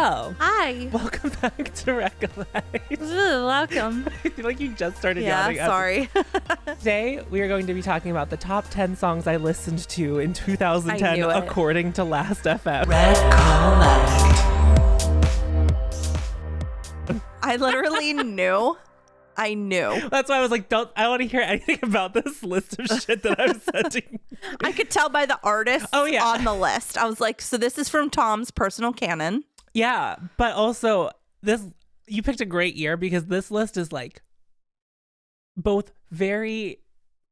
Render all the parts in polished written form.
Hello. Hi. Welcome back to Recollect. Welcome. I feel like you just started Yeah, yawning. sorry. Today, we are going to be talking about the top 10 songs I listened to in 2010 I knew it. according to Last FM. I literally knew. I knew. That's why I was like, I don't want to hear anything about this list of shit that I'm sending. I could tell by the artists yeah. on the list. I was like, so this is from Tom's personal canon. Yeah, but also you picked a great year because this list is like both very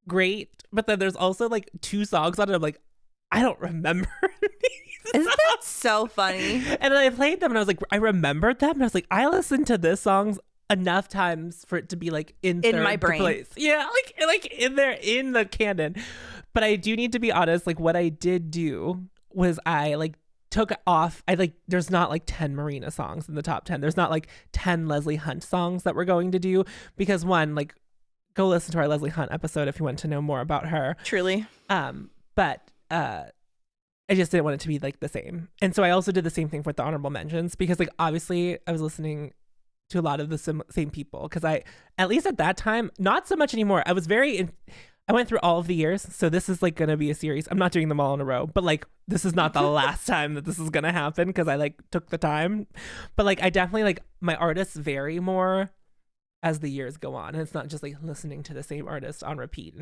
great, but then there's also like two songs on it. I'm like, I don't remember. Isn't that so funny? And then I played them and I was like, I remembered them. And I was like, I listened to this song enough times for it to be like in my brain. place. Yeah, like in there in the canon. But I do need to be honest, like what I did do was I like took off, there's not like 10 Marina songs in the top 10. There's not like 10 Leslie Hunt songs that we're going to do because one, like go listen to our Leslie Hunt episode if you want to know more about her. Truly. But I just didn't want it to be like the same. And so I also did the same thing with the honorable mentions because like obviously I was listening to a lot of the same people because at least at that time, not so much anymore. I went through all of the years. So this is like going to be a series. I'm not doing them all in a row, but like this is not the last time that this is going to happen because I like took the time. But like I definitely like my artists vary more as the years go on. And it's not just like listening to the same artist on repeat,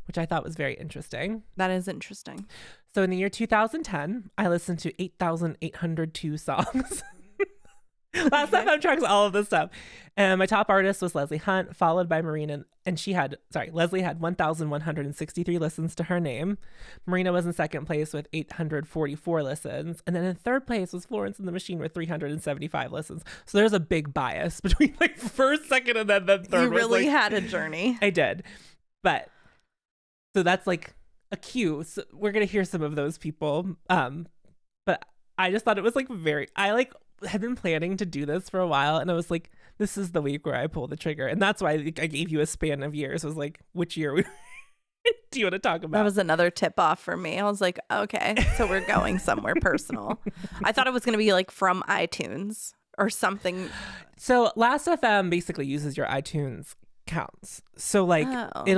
which I thought was very interesting. That is interesting. So in the year 2010, I listened to 8,802 songs. Last FM tracks all of this stuff. And my top artist was Leslie Hunt, followed by Marina. And Leslie had 1,163 listens to her name. Marina was in second place with 844 listens. And then in third place was Florence and the Machine with 375 listens. So there's a big bias between like first, second, and then third. You really had a journey. I did. But so that's like a cue. So we're going to hear some of those people. But I just thought it was like had been planning to do this for a while, and I was like, this is the week where I pull the trigger. And that's why I gave you a span of years. I was like, which year do you want to talk about? That was another tip off for me. I was like, okay, so we're going somewhere personal. I thought it was going to be like from iTunes or something. So Last FM basically uses your iTunes counts. So like it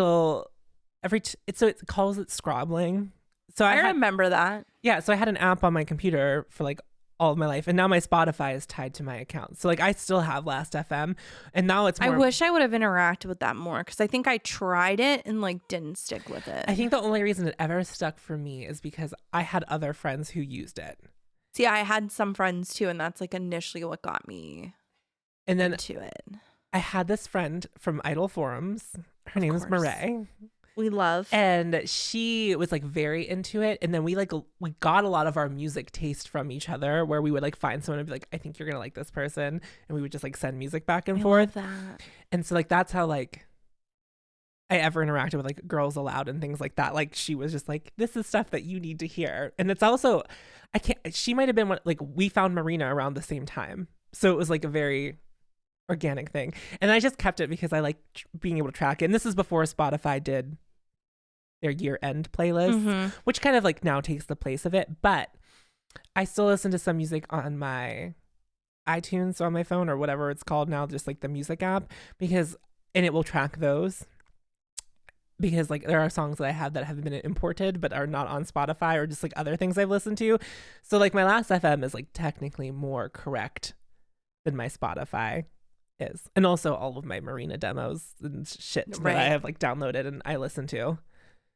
calls it scrobbling. So I remember that. Yeah. So I had an app on my computer for like all of my life, and now my Spotify is tied to my account. So like I still have Last FM, and now it's more. I wish I would have interacted with that more because I think I tried it and like didn't stick with it. I think the only reason it ever stuck for me is because I had other friends who used it. See, I had some friends too, and that's like initially what got me into it. I had this friend from Idle Forums. Her name is Marae. We love. And she was like very into it. And then we got a lot of our music taste from each other, where we would like find someone and be like, I think you're going to like this person. And we would just like send music back and forth. Love that. And so like, that's how like I ever interacted with like Girls Aloud and things like that. Like she was just like, this is stuff that you need to hear. And it's also, she might've been we found Marina around the same time. So it was like a very organic thing. And I just kept it because I like being able to track it. And this is before Spotify did their year-end playlist, which kind of like now takes the place of it. But I still listen to some music on my iTunes on my phone or whatever it's called now, just like the music app, and it will track those because like there are songs that I have that have been imported but are not on Spotify or just like other things I've listened to. So like my Last FM is like technically more correct than my Spotify is. And also all of my Marina demos and shit that I have like downloaded and I listen to.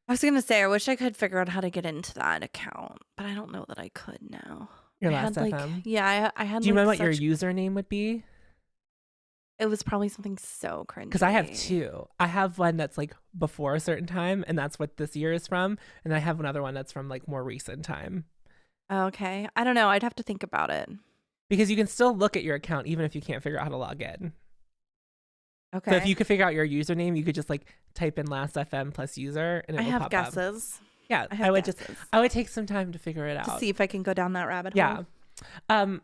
I was going to say, I wish I could figure out how to get into that account, but I don't know that I could now. Your Last FM? Yeah, I had. Do you remember what your username would be? It was probably something so cringy. Because I have two. I have one that's like before a certain time, and that's what this year is from. And I have another one that's from like more recent time. Okay. I don't know. I'd have to think about it. Because you can still look at your account even if you can't figure out how to log in. Okay. So if you could figure out your username, you could just like type in Last FM plus user and it will pop up. I have guesses. Yeah, I would take some time to figure it out. To see if I can go down that rabbit hole. Yeah.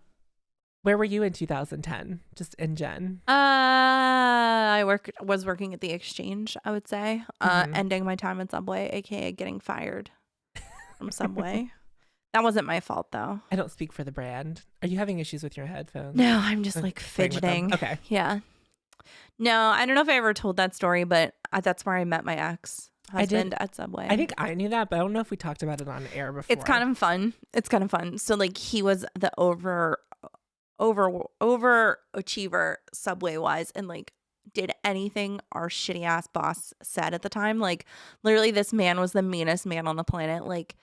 Where were you in 2010? Just in gen? I was working at the Exchange, I would say. Ending my time at Subway, aka getting fired from Subway. That wasn't my fault though. I don't speak for the brand. Are you having issues with your headphones? No, I'm just Or like playing with them? fidgeting. Okay. Yeah. No, I don't know if I ever told that story, but that's where I met my ex-husband at Subway. I think I knew that, but I don't know if we talked about it on air before. It's kind of fun. So like he was the overachiever Subway wise, and like did anything our shitty ass boss said at the time. Like literally this man was the meanest man on the planet. Like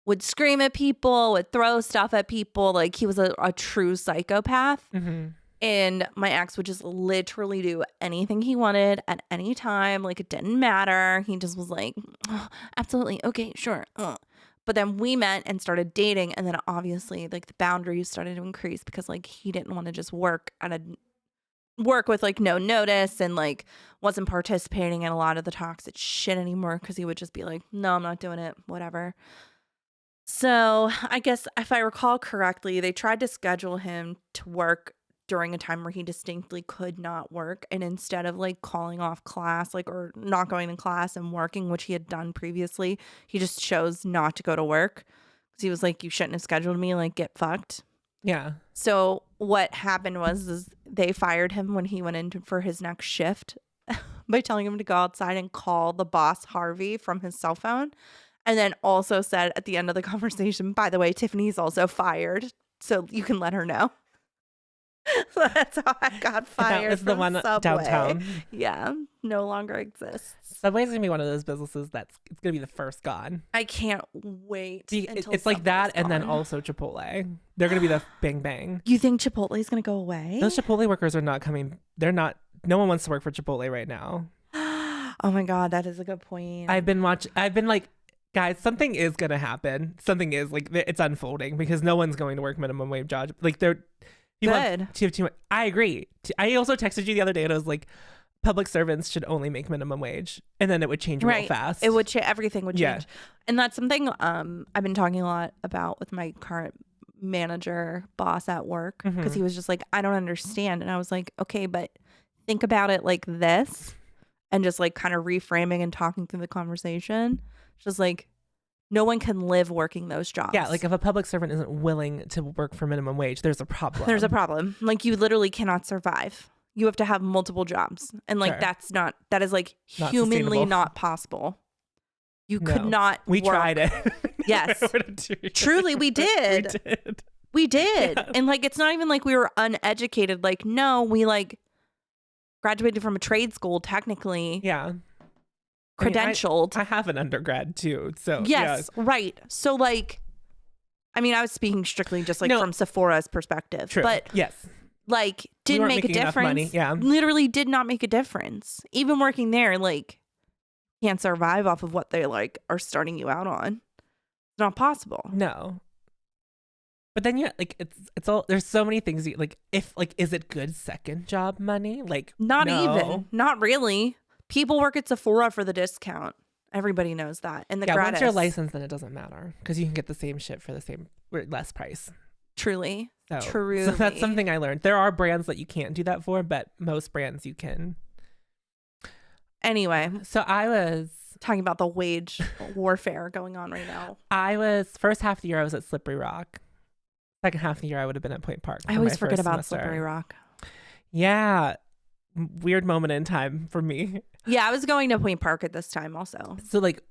would scream at people, would throw stuff at people. Like he was a true psychopath. Mm-hmm. And my ex would just literally do anything he wanted at any time. Like it didn't matter. He just was like, oh, absolutely. Okay, sure. But then we met and started dating. And then obviously like the boundaries started to increase because like he didn't want to just work with like no notice and like wasn't participating in a lot of the toxic shit anymore because he would just be like, no, I'm not doing it. Whatever. So I guess if I recall correctly, they tried to schedule him to work during a time where he distinctly could not work, and instead of like calling off class, like, or not going to class and working, which he had done previously, he just chose not to go to work because he was like, you shouldn't have scheduled me, like get fucked. Yeah. So what happened was they fired him when he went in for his next shift by telling him to go outside and call the boss Harvey from his cell phone, and then also said at the end of the conversation, by the way, Tiffany's also fired, so you can let her know. So that's how I got fired. That was the one Subway. downtown. Yeah, no longer exists. Subway's gonna be one of those businesses it's gonna be the first gone. I can't wait. Until It's like that, Subway's and then gone. also Chipotle. They're gonna be the bang bang. You think Chipotle's gonna go away? Those Chipotle workers are not coming. They're not. No one wants to work for Chipotle right now. Oh my god, that is a good point. I've been like, guys, something is gonna happen. Something is like it's unfolding because no one's going to work minimum wage jobs. Like they're. Good. Too much. I agree. I also texted you the other day and I was like, public servants should only make minimum wage, and then it would change real fast. It would everything would change. Yeah. And that's something I've been talking a lot about with my current manager boss at work, because he was just like, I don't understand. And I was like, okay, but think about it like this, and just like kind of reframing and talking through the conversation. Just like, no one can live working those jobs. Yeah, like if a public servant isn't willing to work for minimum wage, there's a problem. There's a problem. Like you literally cannot survive. You have to have multiple jobs. And like Sure. that is like Not humanly sustainable. not possible. You No. could not We work. tried it. Yes. Truly, we did. We did. Yeah. And like, it's not even like we were uneducated. Like, no, we like graduated from a trade school, technically. Yeah. Credentialed. I have an undergrad too, so Yes, right. So like, I mean, I was speaking strictly just like No. from Sephora's perspective, True. but yes, like We didn't weren't make a making enough difference. money, yeah. Literally did not make a difference. Even working there, like, can't survive off of what they like are starting you out on. It's not possible. no. But then like it's all, there's so many things like, if like, is it good second job money? Like Not no. even. Not really. People work at Sephora for the discount. Everybody knows that. And the Yeah, gratis. once you're licensed, then it doesn't matter because you can get the same shit for the same or less price. Truly. So, Truly. So that's something I learned. There are brands that you can't do that for, but most brands you can. Anyway, So I was talking about the wage warfare going on right now. first half of the year I was at Slippery Rock. Second half of the year I would have been at Point Park. I for always my forget first about semester. Slippery Rock. Yeah. Weird moment in time for me. Yeah, I was going to Point Park at this time also. So like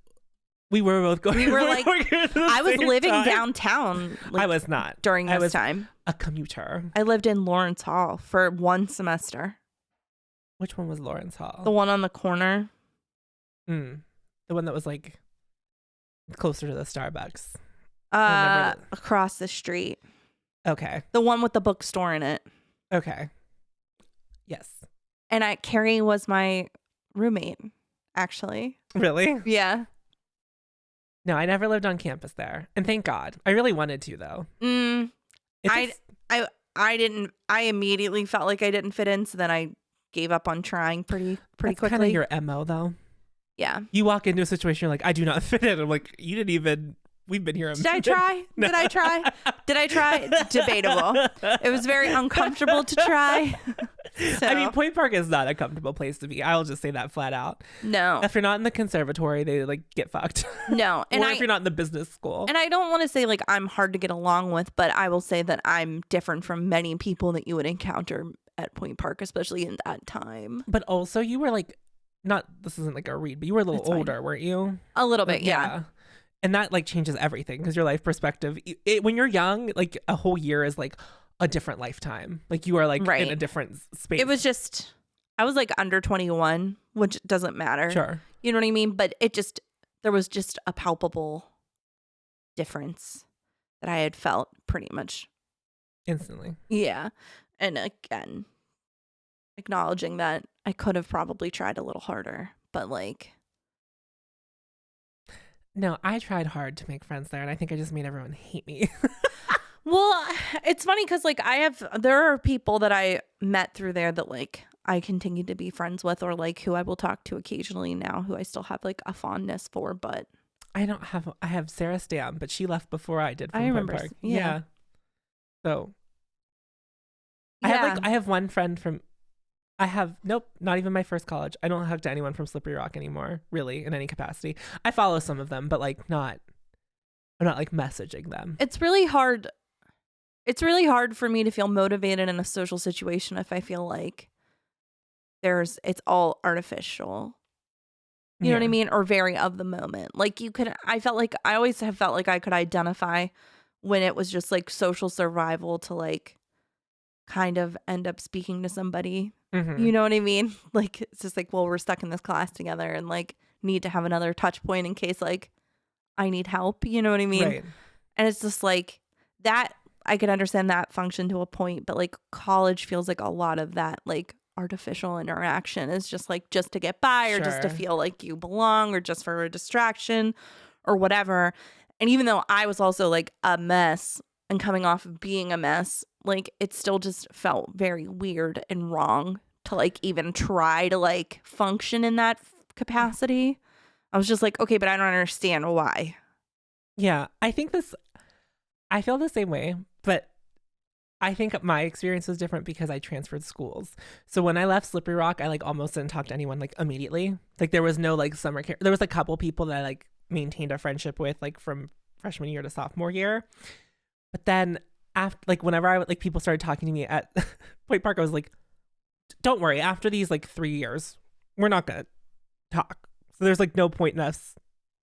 we were both going. We were like, I was living time. downtown. Like, I was not during I this was time. a commuter. I lived in Lawrence Hall for one semester. Which one was Lawrence Hall? The one on the corner. The one that was like closer to the Starbucks. I remember Across the street. Okay. The one with the bookstore in it. Okay. Yes. And Carrie was my roommate, actually. Really? Yeah. No, I never lived on campus there, and thank God. I really wanted to though. It's I didn't. I immediately felt like I didn't fit in, so then I gave up on trying pretty that's quickly. kind of your MO though. Yeah. You walk into a situation, you're like, I do not fit in. I'm like, you didn't even. We've been here. Did I try? No. Did I try? Did I try? Debatable. It was very uncomfortable to try. I mean, So Point Park is not a comfortable place to be. I'll just say that flat out. no, If you're not in the conservatory, they like get fucked. no, and Or if you're not in the business school. and I don't want to say like I'm hard to get along with, but I will say that I'm different from many people that you would encounter at Point Park, especially in that time. But also, you were like, not, this isn't like a read, but you were a little It's fine. older, weren't you? A little bit, yeah. And that like changes everything because your life perspective, when you're young, like a whole year is like a different lifetime. Like you are like Right. in a different space. It was just, I was like under 21, which doesn't matter. Sure. You know what I mean? But there was just a palpable difference that I had felt pretty much. Instantly. Yeah. And again, acknowledging that I could have probably tried a little harder, but like, No, I tried hard to make friends there, and I think I just made everyone hate me. well, it's funny because like there are people that I met through there that like I continue to be friends with, or like who I will talk to occasionally now, who I still have like a fondness for, but I have Sarah Stam, but she left before I did from I Point remember, Park. yeah. So yeah. I have one friend from not even my first college. I don't talk to anyone from Slippery Rock anymore, really, in any capacity. I follow some of them, but like I'm not like messaging them. It's really hard. It's really hard for me to feel motivated in a social situation if I feel like it's all artificial. You know what I mean? Or very of the moment. Like I always have felt like I could identify when it was just like social survival to like kind of end up speaking to somebody. Mm-hmm. You know what I mean? Like, it's just like, well, we're stuck in this class together and like need to have another touch point in case like I need help. You know what I mean? Right. And it's just like that. I could understand that function to a point, but like college feels like a lot of that like artificial interaction is just like just to get by or just to Sure. feel like you belong or just for a distraction or whatever. And even though I was also like a mess and coming off of being a mess, like it still just felt very weird and wrong to like even try to like function in that capacity. I was just like, okay, but I don't understand why. Yeah, I feel the same way, but I think my experience was different because I transferred schools. So when I left Slippery Rock, I like almost didn't talk to anyone like immediately. Like there was no like summer care. There was a couple people that I like maintained a friendship with like from freshman year to sophomore year. But then after like whenever I like people started talking to me at Point Park, I was like, don't worry, after these like 3 years, we're not gonna talk. So there's like no point in us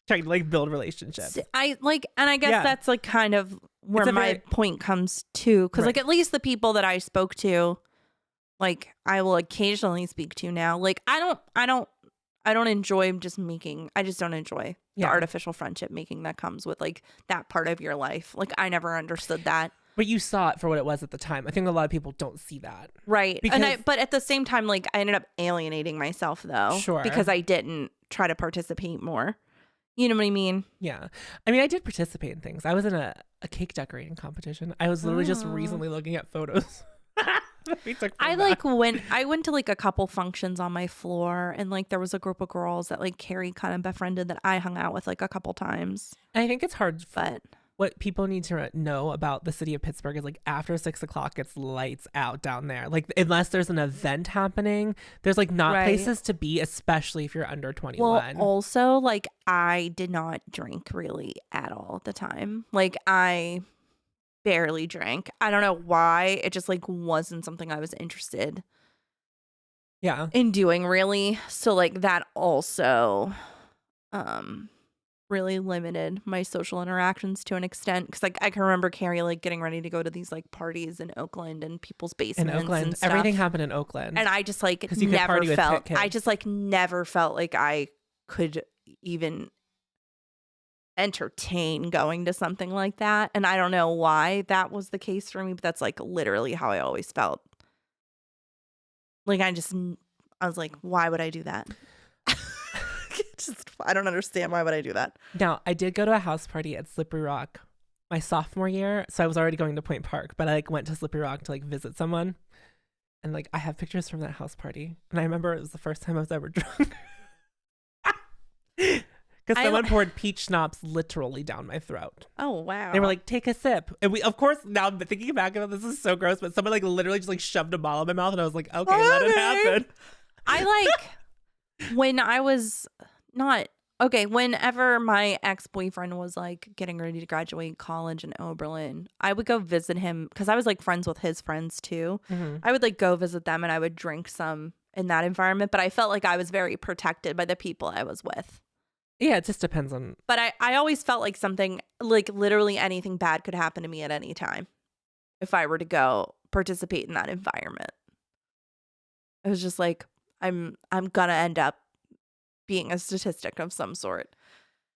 trying to like build relationships. I like, and I guess Yeah. that's like kind of where my point comes to, because like Right. at least the people that I spoke to, like I will occasionally speak to now. Like I don't enjoy just making. I just don't enjoy the Yeah. artificial friendship making that comes with like that part of your life. Like I never understood that. But you saw it for what it was at the time. I think a lot of people don't see that. Right. Because- But at the same time, like I ended up alienating myself though. Sure. Because I didn't try to participate more. You know what I mean? Yeah. I mean, I did participate in things. I was in a cake decorating competition. I was literally just Oh. recently looking at photos. We took from I that. like I went to like a couple functions on my floor, and like there was a group of girls that like Carrie kind of befriended that I hung out with like a couple times. I think it's hard. But What people need to know about the city of Pittsburgh is like after 6 o'clock, it's lights out down there. Like unless there's an event happening, there's like not Right. places to be, especially if you're under 21. well, also like I did not drink really at all at the time. Like I barely drank. I don't know why. It just like wasn't something I was interested Yeah. in doing really. So like that also really limited my social interactions to an extent, because like I can remember Carrie like getting ready to go to these like parties in Oakland and people's In basements Oakland, and stuff. everything happened in Oakland. And I just like 'Cause you could never party with felt pit I kids. just like never felt like I could even entertain going to something like that. And I don't know why that was the case for me, but that's like literally how I always felt. Like I was like, why would I do that? I don't understand, why would I do that? Now, I did go to a house party at Slippery Rock my sophomore year. So I was already going to Point Park, but I like went to Slippery Rock to like visit someone. And like I have pictures from that house party. And I remember it was the first time I was ever drunk. Because someone poured peach schnapps literally down my throat. Oh, wow. They were like, take a sip. And we, of course, now I'm thinking back about this is so gross, but someone like literally just like shoved a ball in my mouth and I was like, okay, let it happen. I like when I was not okay, whenever my ex-boyfriend was like getting ready to graduate college in Oberlin, I would go visit him because I was like friends with his friends too. Mm-hmm. I would like go visit them and I would drink some in that environment, but I felt like I was very protected by the people I was with. Yeah, it just depends on. But I always felt like something, like literally anything bad could happen to me at any time if I were to go participate in that environment. It was just like, I'm gonna end up being a statistic of some sort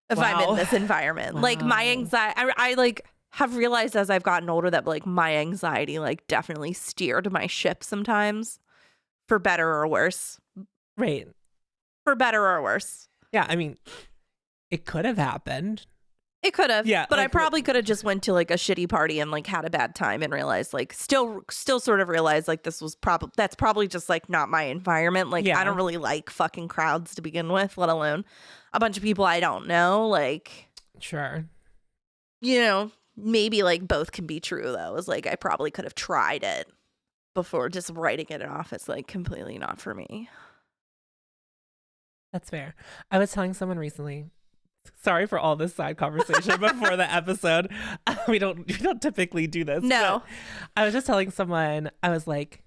if I'm in this environment. Wow. Like my anxiety, I like have realized as I've gotten older that like my anxiety like definitely steered my ship sometimes, for better or worse. Right. For better or worse. Yeah, I mean, it could have happened. It could have, yeah, but like, I probably could have just went to like a shitty party and like had a bad time and realized like still sort of realized like this was that's probably just like not my environment. Like yeah. I don't really like fucking crowds to begin with, let alone a bunch of people I don't know. Like, sure, you know, maybe like both can be true though. It's like I probably could have tried it before just writing it off as like completely not for me. That's fair. I was telling someone recently. Sorry for all this side conversation before the episode. We don't typically do this. No. I was just telling someone, I was like,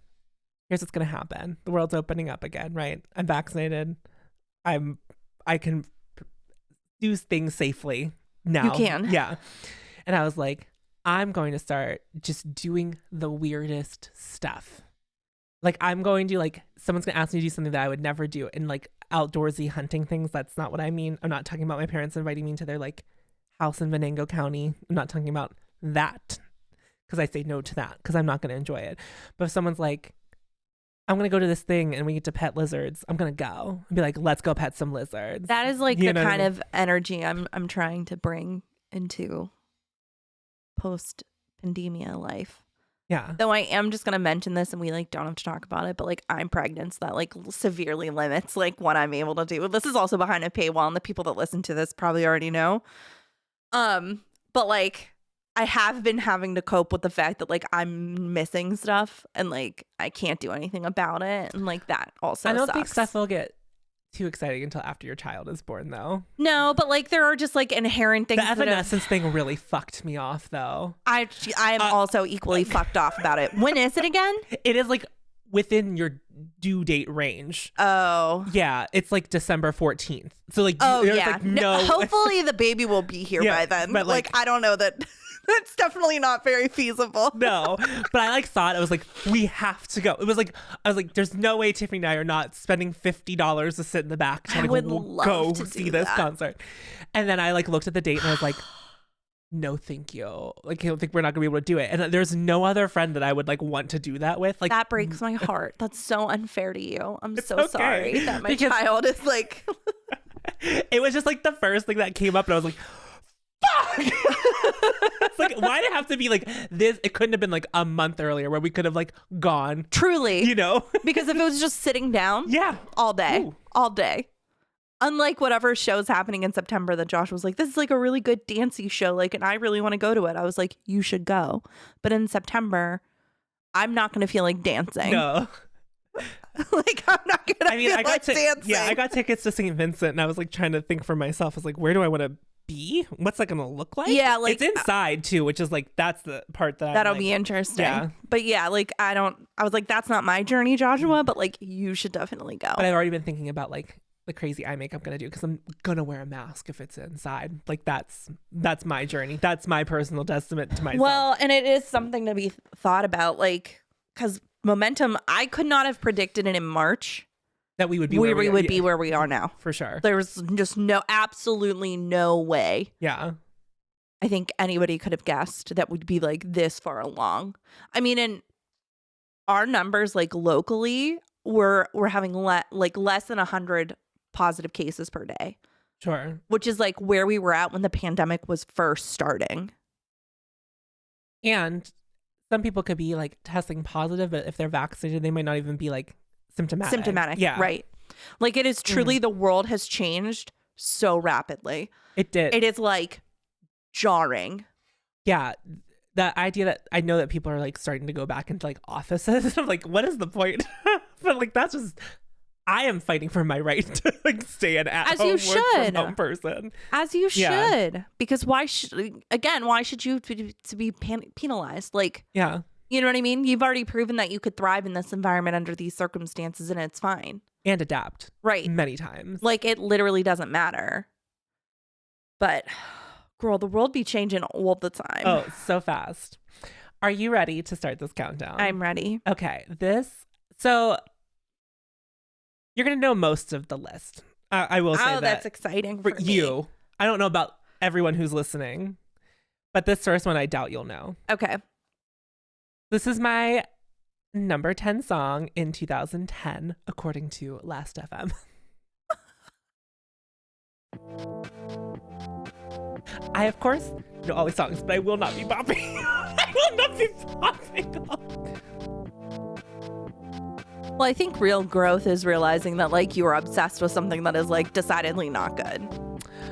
here's what's gonna happen. The world's opening up again, right? I'm vaccinated. I can do things safely now. You can. Yeah. And I was like, I'm going to start just doing the weirdest stuff. Like I'm going to like someone's gonna ask me to do something that I would never do, and like outdoorsy hunting things. That's not what I mean. I'm not talking about my parents inviting me to their like house in Venango County. I'm not talking about that because I say no to that because I'm not going to enjoy it. But if someone's like, I'm going to go to this thing and we get to pet lizards, I'm going to go and be like, let's go pet some lizards. That is like the kind of energy I'm trying to bring into post pandemia life. Yeah. Though I am just going to mention this and we like don't have to talk about it, but like I'm pregnant, so that like severely limits like what I'm able to do. This is also behind a paywall and the people that listen to this probably already know. But like I have been having to cope with the fact that like I'm missing stuff and like I can't do anything about it. And like that also I don't sucks. think stuff will get too exciting until after your child is born though. No, but like there are just like inherent things. The Evanescence thing really fucked me off though. I am also equally fucked off about it. When is it again? It is like within your due date range. Oh. Yeah, it's like December 14th. So like yeah. like no hopefully the baby will be here by then. But like I don't know that that's definitely not very feasible. No, but I like thought I was like, we have to go. It was like I was like, there's no way Tiffany and I are not spending $50 to sit in the back to like, go see this concert. And then I like looked at the date and I was like, no, thank you. Like I don't think we're not gonna be able to do it. And there's no other friend that I would like want to do that with. Like that breaks my heart. That's so unfair to you. I'm so okay. sorry that my child is like. It was just like the first thing that came up, and I was like, fuck. It's like, why did it have to be like this? It couldn't have been like a month earlier where we could have like gone. Truly. You know? Because if it was just sitting down. Yeah. All day. Ooh. All day. Unlike whatever show's happening in September that Josh was like, this is like a really good dancey show. Like, and I really want to go to it. I was like, you should go. But in September, I'm not going to feel like dancing. No. Like, I'm not going to feel like dancing. Yeah, I got tickets to St. Vincent and I was like trying to think for myself. I was like, where do I want to be? What's that gonna look like? Yeah, like it's inside too, which is like that's the part that that'll like, be interesting. Yeah. But yeah, like I was like, that's not my journey, Joshua, but like you should definitely go. But I've already been thinking about like the crazy eye makeup I'm gonna do because I'm gonna wear a mask if it's inside. Like that's my journey. That's my personal testament to myself. Well, and it is something to be thought about, like, because momentum, I could not have predicted it in March. That we would be where we are now. For sure. There was just absolutely no way. Yeah. I think anybody could have guessed that would be like this far along. I mean, and our numbers like locally, we're having less than 100 positive cases per day. Sure. Which is like where we were at when the pandemic was first starting. And some people could be like testing positive, but if they're vaccinated, they might not even be like symptomatic. Yeah. Right. Like it is truly the world has changed so rapidly. It did. It is like jarring. Yeah. The idea that I know that people are like starting to go back into like offices. I'm like, what is the point? But like, that's just, I am fighting for my right to like stay an at-home work from home person. As you should. Because why should you to be penalized? Like, yeah. You know what I mean? You've already proven that you could thrive in this environment under these circumstances and it's fine. And adapt. Right. Many times. Like, it literally doesn't matter. But, girl, the world be changing all the time. Oh, so fast. Are you ready to start this countdown? I'm ready. Okay. So you're going to know most of the list. I will say that. Oh, that's exciting for you. me. I don't know about everyone who's listening, but this first one I doubt you'll know. Okay. This is my number 10 song in 2010, according to Last FM. I, of course, know all these songs, but I will not be bopping. I will not be bopping. Well, I think real growth is realizing that, like, you are obsessed with something that is, like, decidedly not good.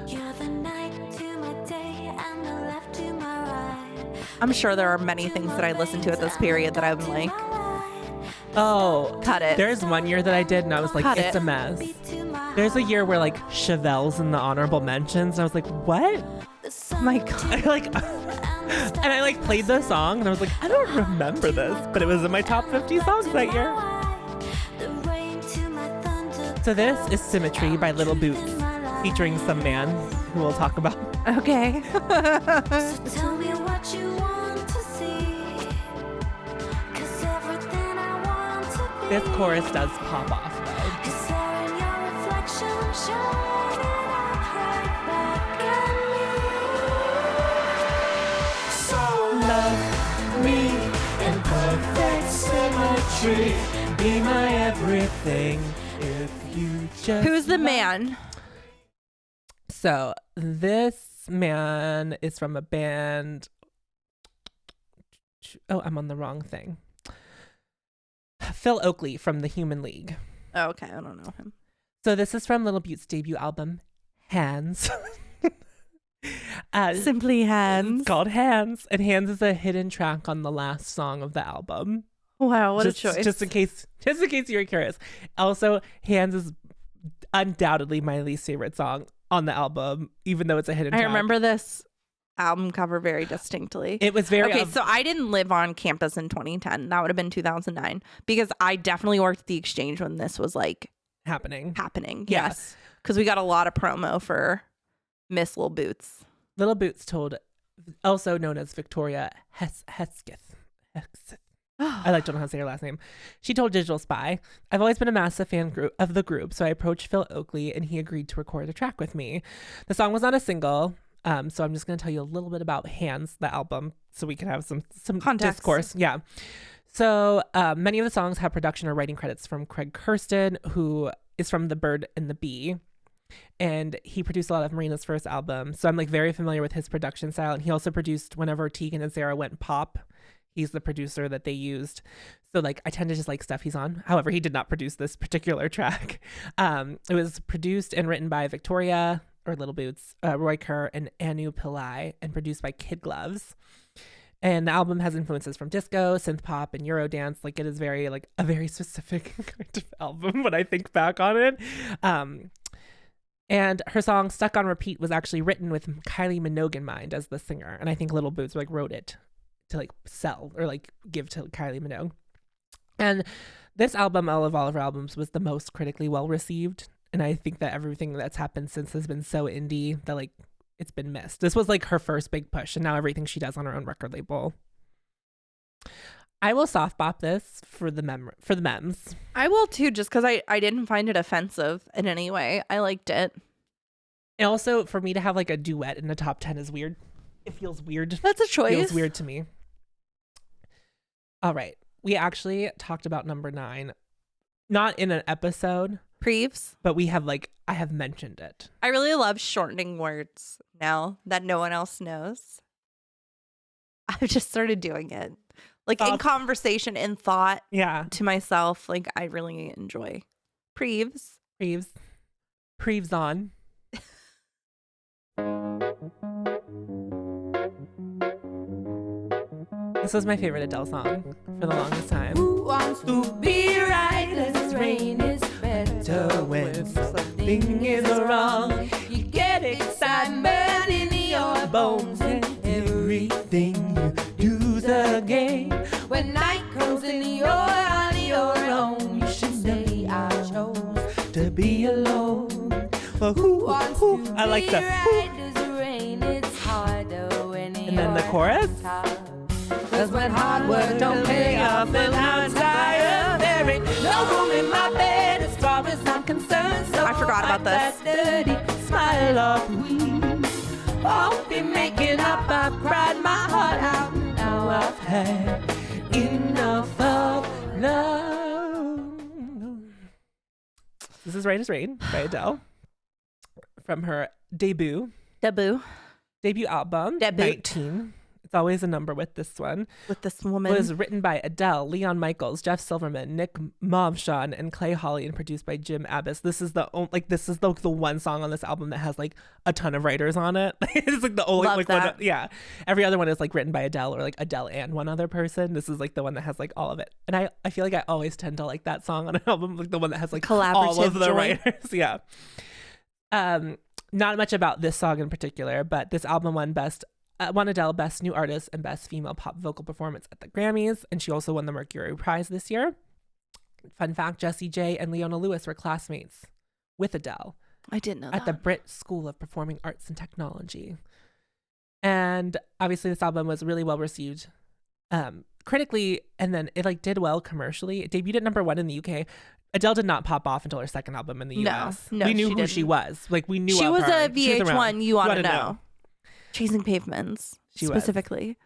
You're the night to my day and the left to my right. I'm sure there are many things that I listened to at this period that I'm like, oh, cut it. There's one year that I did, and I was like, it's a mess. There's a year where like Chevelle's in the honorable mentions, and I was like, what? Oh my God. And I like played the song, and I was like, I don't remember this, but it was in my top 50 songs that year. So this is Symmetry by Little Boots, featuring some man who we'll talk about. Okay. So tell me what you want to see, 'cause everything I want to be. This chorus does pop off though. Is there in your reflection shining right back at me? So love me in perfect symmetry, be my everything if you just Who's the man? So this man is from a band. Oh, I'm on the wrong thing. Phil Oakley from the Human League. Oh, okay, I don't know him. So this is from Little Bute's debut album, Hands. Simply Hands. It's called Hands, and Hands is a hidden track on the last song of the album. Wow, what a choice. Just in case you're curious. Also, Hands is undoubtedly my least favorite song on the album, even though it's a hidden track. I remember this album cover very distinctly. It was very... Okay, so I didn't live on campus in 2010. That would have been 2009, because I definitely worked at the Exchange when this was like happening. Yeah. Yes. Because we got a lot of promo for Miss Little Boots. Little Boots told, also known as Victoria Hesketh. I don't know how to say her last name. She told Digital Spy, I've always been a massive fan of the group, so I approached Phil Oakley and he agreed to record a track with me. The song was not a single, so I'm just going to tell you a little bit about Hands, the album, so we can have some context. Discourse. Yeah. So many of the songs have production or writing credits from Craig Kirsten, who is from The Bird and the Bee. And he produced a lot of Marina's first album. So I'm like very familiar with his production style. And he also produced whenever Tegan and Sarah went pop. He's the producer that they used. So like I tend to just like stuff he's on. However, he did not produce this particular track. It was produced and written by Victoria or Little Boots, Roy Kerr and Anu Pillai, and produced by Kid Gloves. And the album has influences from disco, synth pop, and Eurodance. Like it is very like a very specific kind of album when I think back on it. And her song Stuck on Repeat was actually written with Kylie Minogue in mind as the singer. And I think Little Boots like wrote it to like sell or like give to Kylie Minogue. And this album, all of her albums, was the most critically well received. And I think that everything that's happened since has been so indie that like it's been missed. This was like her first big push, and now everything she does on her own record label. I will soft bop this for the mems. I will too, just because I didn't find it offensive in any way. I liked it. And also for me to have like a duet in the top 10 is weird. It feels weird. That's a choice. It feels weird to me. All right. We actually talked about number 9, not in an episode. Preves. But I have mentioned it. I really love shortening words now that no one else knows. I've just started doing it. Like in conversation, in thought, to myself. Like I really enjoy Preves. Preves on. This was my favorite Adele song for the longest time. Who wants to be right as it's rain is better when something is wrong? You get excitement in your bones and everything you do's a game. When night comes and you're on your own, you should say I chose to be alone. Well, who wants to I like be the right as the rain, it's harder when and then the chorus. Cause when hard work don't pay off, then I'm tired. There ain't no room in my bed as far as I'm concerned. So I forgot about wipe this. that dirty smile off me. Won't be making up, I've cried my heart out. Now I've had enough of love. This is Right as Rain by Adele from her debut Debut album, Debut. 19. It's always a number with this one. with this It woman. was written by Adele, Leon Michaels, Jeff Silverman, Nick Movshan, and Clay Hawley, and produced by Jim Abbas. This is the one song on this album that has like a ton of writers on it. It's like the only Love like that. one. Yeah, every other one is like written by Adele or like Adele and one other person. This is like the one that has like all of it. And I feel like I always tend to like that song on an album, like the one that has like all Collaborative of the joy. writers. Yeah. Not much about this song in particular, but this album won Adele Best New Artist and Best Female Pop Vocal Performance at the Grammys, and she also won the Mercury Prize this year. Fun fact, Jessie J and Leona Lewis were classmates with Adele I didn't know at the that. Brit School of Performing Arts and Technology. And obviously this album was really well received critically, and then it like did well commercially. It debuted at #1 in the UK. Adele did not pop off until her second album in the No, US. no, we knew she who she didn't. was. Like we knew She of was her. a She was around. VH1 You Wanna Know. Chasing Pavements She was. specifically.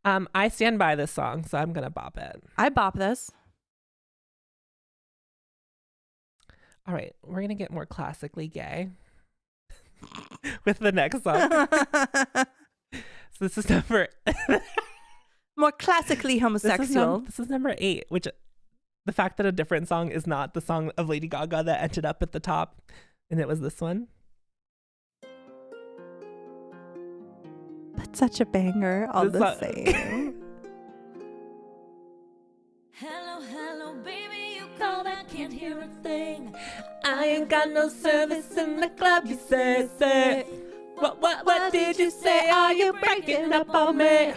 I stand by this song, so I'm gonna bop it. I bop this. All right, we're gonna get more classically gay with the next song. So this is number More classically homosexual. This is number 8, which the fact that a different song is not the song of Lady Gaga that ended up at the top, and it was this one. That's such a banger. All This the song- same. Hello, hello, baby, you called, I can't hear a thing. I ain't got no service in the club, you say. What did you say? Are you breaking up on me?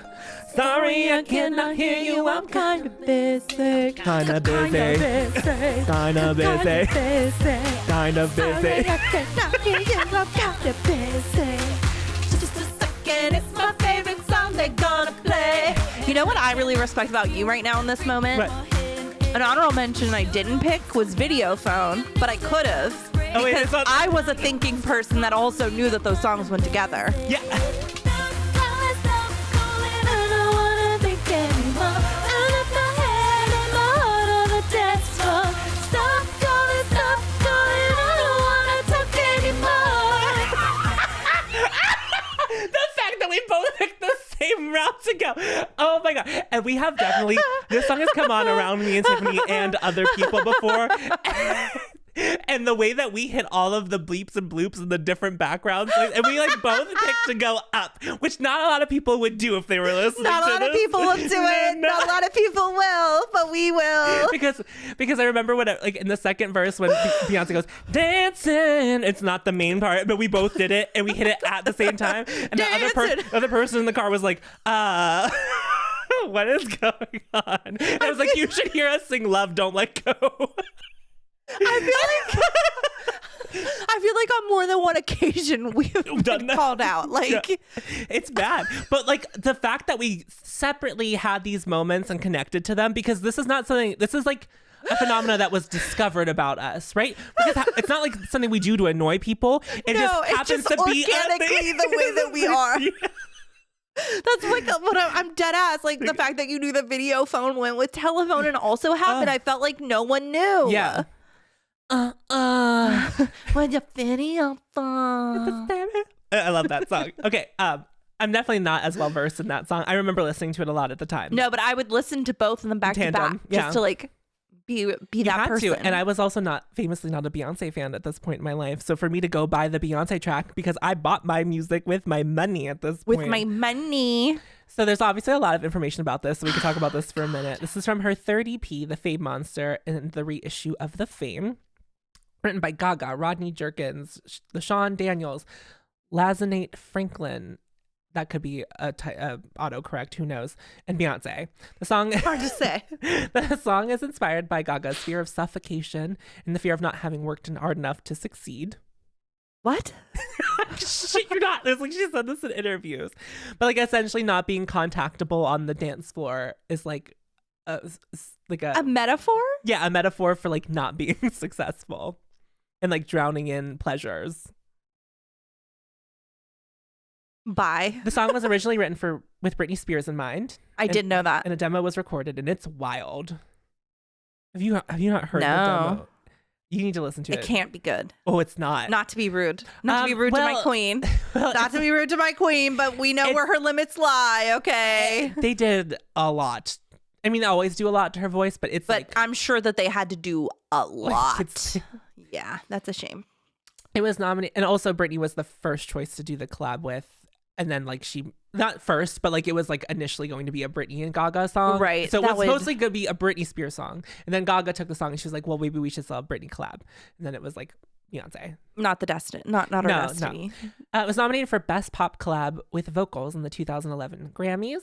Sorry, I cannot hear you, I'm kinda busy. Kinda busy. Kinda busy. Kinda busy. Just a second, it's my favorite song they're gonna play. You know what I really respect about you right now in this moment? What? An honorable mention I didn't pick was Video Phone, but I could have. Oh, wait, Because it's not- I was a thinking person that also knew that those songs went together. Yeah. The fact that we both picked the same route to go. Oh my god. And we have definitely, this song has come on around me and Tiffany and other people before. And the way that we hit all of the bleeps and bloops and the different backgrounds, like, and we like both picked to go up, which not a lot of people would do if they were listening Not a to lot of this. people will do it. No. Not a lot of people will, but we will. because I remember when like in the second verse when Beyonce goes dancing, it's not the main part, but we both did it and we hit it at the same time, and the other person in the car was like, what is going on? And I was like, you should hear us sing "Love Don't Let Go." I feel like on more than one occasion we've Done been that. called out. Like, Yeah. It's bad, but like the fact that we separately had these moments and connected to them, because this is not something, this is like a phenomena that was discovered about us, right? Because it's not like something we do to annoy people. It just no, it's happens just to be organically the way that we are. That's like what I'm dead ass. Like the fact that you knew the Video Phone went with telephone and also happened. I felt like no one knew. Yeah. When your video phone. I love that song. Okay, I'm definitely not as well versed in that song. I remember listening to it a lot at the time. No, but I would listen to both of them back to Tandem, back yeah. just to like be You that had person. to. And I was also famously not a Beyonce fan at this point in my life. So for me to go buy the Beyonce track, because I bought my music with my money at this point. with my money. So there's obviously a lot of information about this, so we could talk about this for a minute. This is from her third EP, The Fame Monster, and the reissue of The Fame. Written by Gaga, Rodney Jerkins, LaShawn Daniels, Lazanate Franklin. That could be a autocorrect, who knows? And Beyonce. The song Hard to say. The song is inspired by Gaga's fear of suffocation and the fear of not having worked hard enough to succeed. What? You're not. It's like she said this in interviews, but like essentially not being contactable on the dance floor is like a metaphor? Yeah, a metaphor for like not being successful and like drowning in pleasures. Bye. The song was originally written with Britney Spears in mind. I did know that. And a demo was recorded, and it's wild. Have you not heard the No. demo? You need to listen to it. It can't be good. Oh, it's not. Not to be rude. Not to be rude to my queen. Well, Not to be rude to my queen, but we know where her limits lie, okay? They did a lot. I mean, they always do a lot to her voice, but it's But like... I'm sure that they had to do a lot. It's- Yeah, that's a shame. It was nominated, and also Britney was the first choice to do the collab with, and then like she... Not first, but like it was like initially going to be a Britney and Gaga song. Right. So it was mostly going to be a Britney Spears song. And then Gaga took the song and she was like, well, maybe we should sell a Britney collab. And then it was like Beyonce. Not the destiny. Not her destiny. No. It was nominated for Best Pop Collab with Vocals in the 2011 Grammys.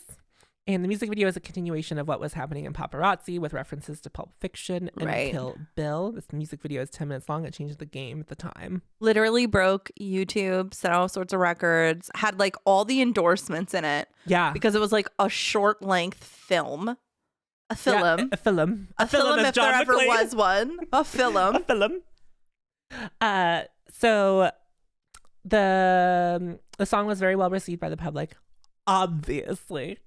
And the music video is a continuation of what was happening in Paparazzi with references to Pulp Fiction and Right. Kill Bill. This music video is 10 minutes long. It changed the game at the time. Literally broke YouTube, set all sorts of records, had like all the endorsements in it Yeah. because it was like a short length film. A film. Yeah, a film. A film as if John there ever McClane. was one. A film. A film. So the song was very well received by the public. Obviously.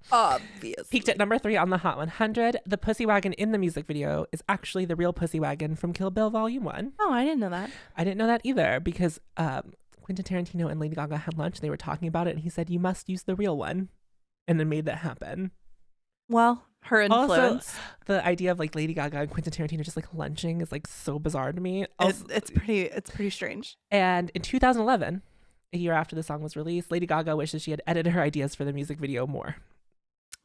Peaked at number 3 on the Hot 100. The pussy wagon in the music video is actually the real pussy wagon from Kill Bill Volume 1. Oh, I didn't know that. I didn't know that either because Quentin Tarantino and Lady Gaga had lunch and they were talking about it and he said, you must use the real one. And then made that happen. Well, her influence. Also, the idea of like Lady Gaga and Quentin Tarantino just like lunching is like so bizarre to me. It's pretty strange. And in 2011, a year after the song was released, Lady Gaga wishes she had edited her ideas for the music video more.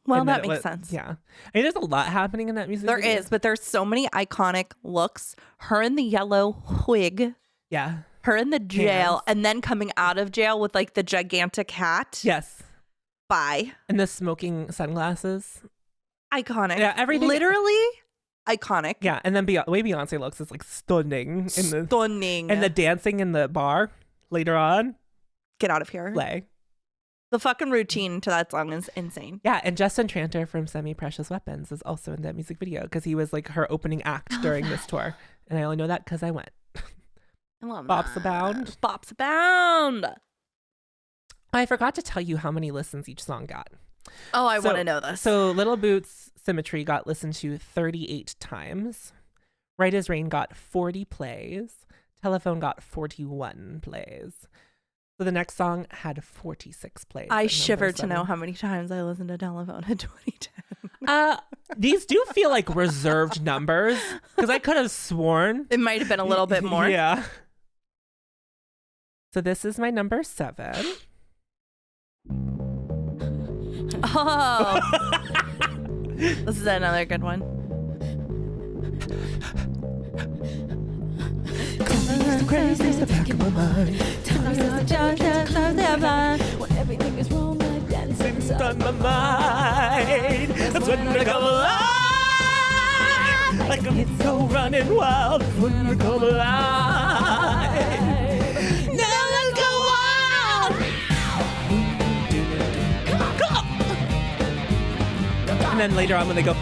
Well, And that it makes was- sense. Yeah. I mean, there's a lot happening in that music There video. is, but there's so many iconic looks. Her in the yellow wig, Yeah. her in the jail, Hands. and then coming out of jail with like the gigantic hat. Yes. Bye. And the smoking sunglasses. Iconic. Yeah, everything- Literally iconic. Yeah. And then the way Beyonce looks is like stunning. Stunning. And the dancing in the bar later on. Get out of here. Play. The fucking routine to that song is insane. Yeah. And Justin Tranter from Semi Precious Weapons is also in that music video because he was like her opening act during this tour. And I only know that because I went. I love Bops that. abound. Bops abound. I forgot to tell you how many listens each song got. Oh, I So- want to know this. So Little Boots Symmetry got listened to 38 times. Right as Rain got 40 plays. Telephone got 41 plays. So the next song had 46 plays. I at number shiver to know 7. how many times I listened to Telephone in 2010. These do feel like reserved numbers because I could have sworn. It might have been a little bit more. Yeah. So this is my number 7. Oh. This is another good one. When everything is wrong, I dance inside. On my mind, that's when I come alive. Like a hit so running wild. When I come alive. Now let's go wild. Come on. And then later on when they go,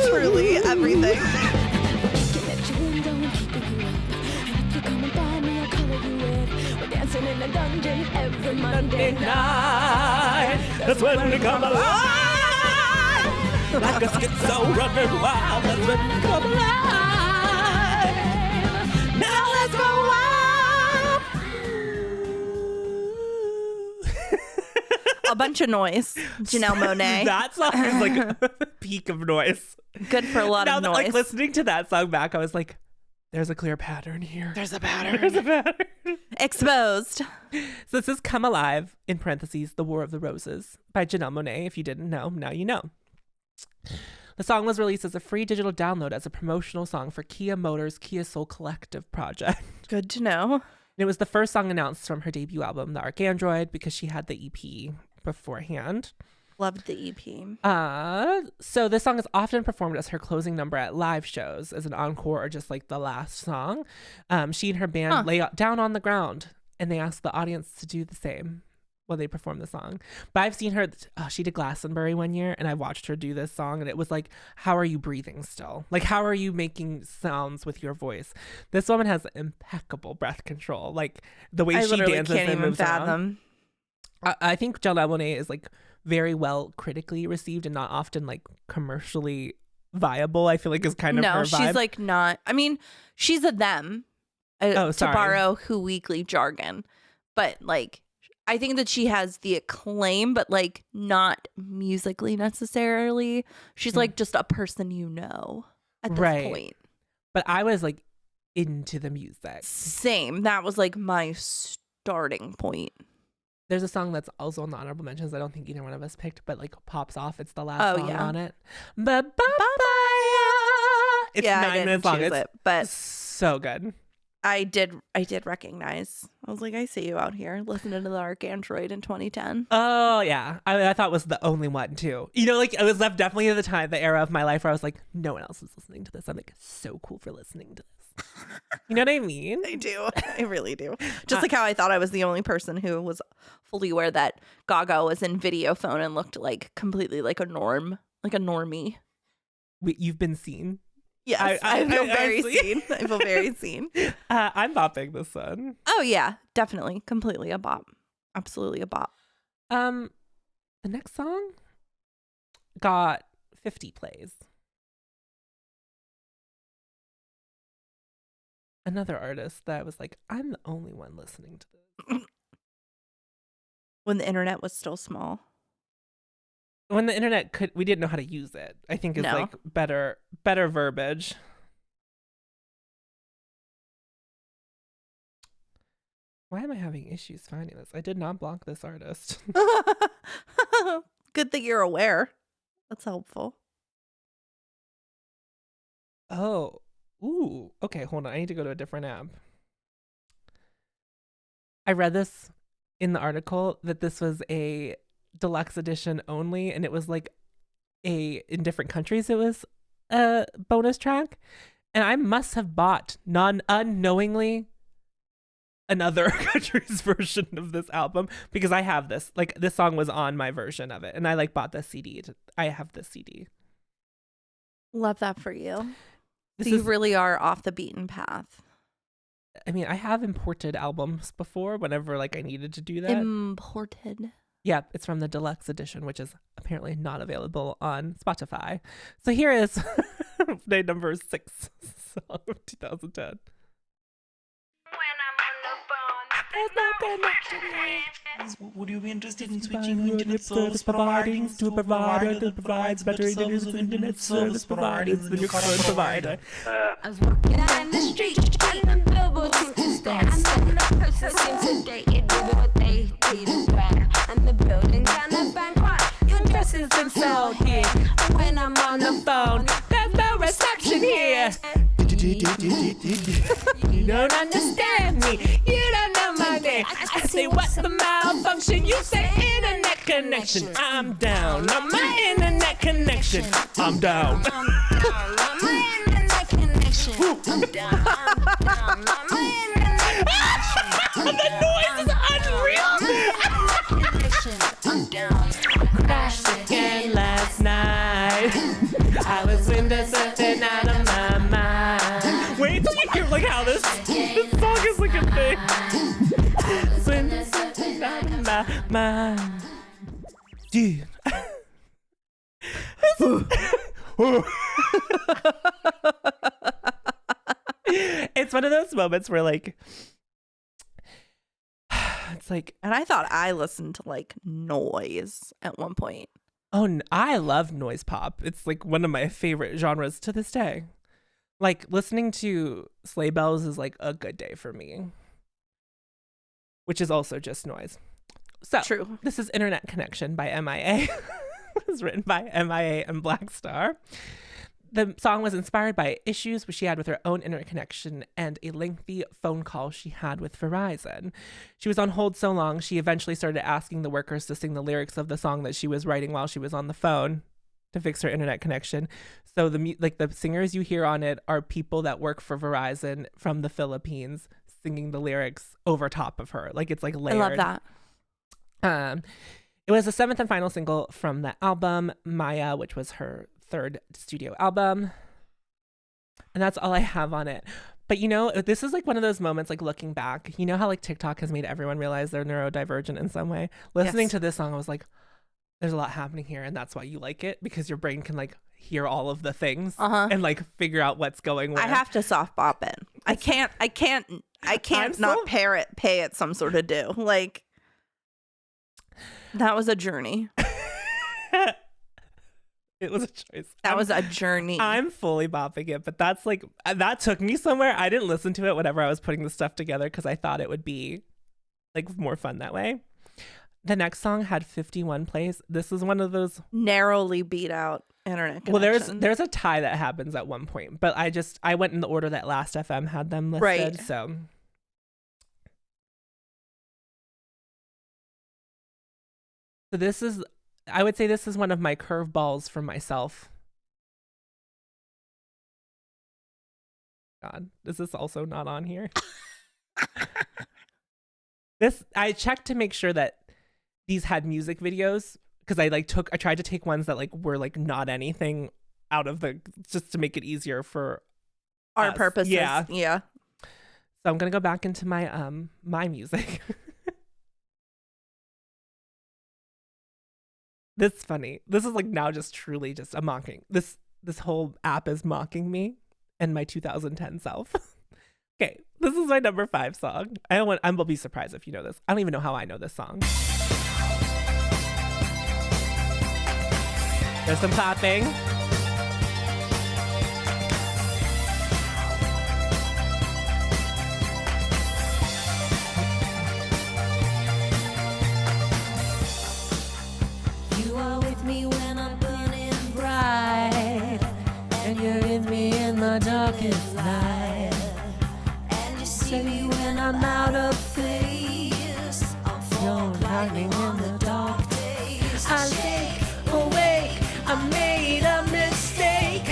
Truly everything. Looking at your window and keeping you up. And if you're coming by me, I'll color you red. We're dancing in a dungeon every Monday night. night, that's when we come alive. Like a schizo running wild. That's when we come alive. Now let's go wild. A bunch of noise. Janelle Monáe. That song is like a peak of noise. Good for a lot Now of that, noise. like listening to that song back, I was like, There's a clear pattern here. There's a pattern. There's a pattern. Exposed. So this is Come Alive, in parentheses, The War of the Roses by Janelle Monáe. If you didn't know, now you know. The song was released as a free digital download as a promotional song for Kia Motors' Kia Soul Collective project. Good to know. And it was the first song announced from her debut album, The Arc Android, because she had the EP beforehand. Loved the EP. So this song is often performed as her closing number at live shows as an encore or just like the last song. She and her band lay down on the ground and they ask the audience to do the same when they perform the song. But I've seen her, she did Glastonbury one year and I watched her do this song and it was like, how are you breathing still? Like, how are you making sounds with your voice? This woman has impeccable breath control. Like the way she dances and moves around. I think Janelle Monáe is like very well critically received and not often like commercially viable. I feel like is kind of her vibe. She's like not. I mean, she's a them. To borrow Who Weekly jargon, but like I think that she has the acclaim, but like not musically necessarily. She's like just a person you know at this point. But I was like into the music. Same. That was like my starting point. There's a song that's also on the honorable mentions. I don't think either one of us picked, but like pops off. It's the last song on it. It's 9 minutes long. It's but so good. I did recognize. I was like, I see you out here listening to the Arc Android in 2010. Oh yeah, I thought it was the only one too. You know, like it was left definitely at the era of my life where I was like, no one else is listening to this. I'm like so cool for listening to this. You know what I mean? I do. I really do. Just like how I thought I was the only person who was fully aware that Gaga was in video phone and looked like completely like a normie. You've been seen. Yes, I feel very seen. I feel very seen. I'm bopping this one. Oh yeah, definitely, completely a bop. Absolutely a bop. The next song got 50 plays. Another artist that was like, I'm the only one listening to this. When the internet was still small. When the internet we didn't know how to use it. I think is like better verbiage. Why am I having issues finding this? I did not block this artist. Good that you're aware. That's helpful. Oh. Ooh, okay, hold on. I need to go to a different app. I read this in the article that this was a deluxe edition only, and it was like in different countries it was a bonus track. And I must have bought unknowingly another country's version of this album because I have this. Like this song was on my version of it, and I like bought the CD. I have this CD. Love that for you. So you really are off the beaten path. I mean, I have imported albums before whenever like I needed to do that. Imported? Yeah, it's from the deluxe edition, which is apparently not available on Spotify. So here is day number 6 song of 2010. There's no connection. Would you be interested in switching internet service providers to a provider that provides better internet service providers than your current provider? I was walking down the street and the billboard seemed to stare. And then the poster seemed to date it with what they did wear. And the buildings and the bank cry, your dresses been sold here. And when I'm on the phone, there's no reception here. You don't understand me. You don't know my name. I say, what's the malfunction? You say internet connection. I'm down on my internet connection. I'm down. I'm down on my internet connection. I'm down. I'm down on my internet connection. The noise is unreal. I'm down. Crashed again last night. I was window surfing out of my mind. Wait till you hear like how this song is like a thing. Window surfing out of my mind. Dude. It's one of those moments where like it's like, and I thought I listened to like noise at one point. Oh, I love noise pop. It's like one of my favorite genres to this day. Like listening to sleigh bells is like a good day for me, which is also just noise. So True. this is Internet Connection by MIA. It was written by MIA and Black Star. The song was inspired by issues she had with her own internet connection and a lengthy phone call she had with Verizon. She was on hold so long, she eventually started asking the workers to sing the lyrics of the song that she was writing while she was on the phone to fix her internet connection. So the singers you hear on it are people that work for Verizon from the Philippines singing the lyrics over top of her. Like it's like layered. I love that. It was the 7th and final single from the album Maya, which was her 3rd studio album. And that's all I have on it. But you know, this is like one of those moments, like looking back, you know how like TikTok has made everyone realize they're neurodivergent in some way. Listening to this song, I was like, there's a lot happening here, and that's why you like it, because your brain can like hear all of the things and like figure out what's going where. I have to soft bop it. I can't not pay it some sort of due. Like, that was a journey. It was a choice. That was a journey. I'm fully bopping it, but that's like, that took me somewhere. I didn't listen to it whenever I was putting the stuff together because I thought it would be like more fun that way. The next song had 51 plays. This is one of those narrowly beat out internet connection. Well, there's a tie that happens at one point, but I went in the order that Last FM had them listed. Right. So this is, I would say this is one of my curveballs for myself. God, is this also not on here? I checked to make sure that these had music videos, because I tried to take ones that like were like not anything out of the, just to make it easier for our us. purposes. Yeah. So I'm gonna go back into my my music. This is funny. This is like now just truly just a mocking. This whole app is mocking me and my 2010 self. Okay, this is my number 5 song. I will be surprised if you know this. I don't even know how I know this song. There's some clapping. You are with me when I'm burning bright, and you're with me in the darkest night. And you see me when I'm out of phase. I'm lightning in the dark days. I think awake, I made a mistake.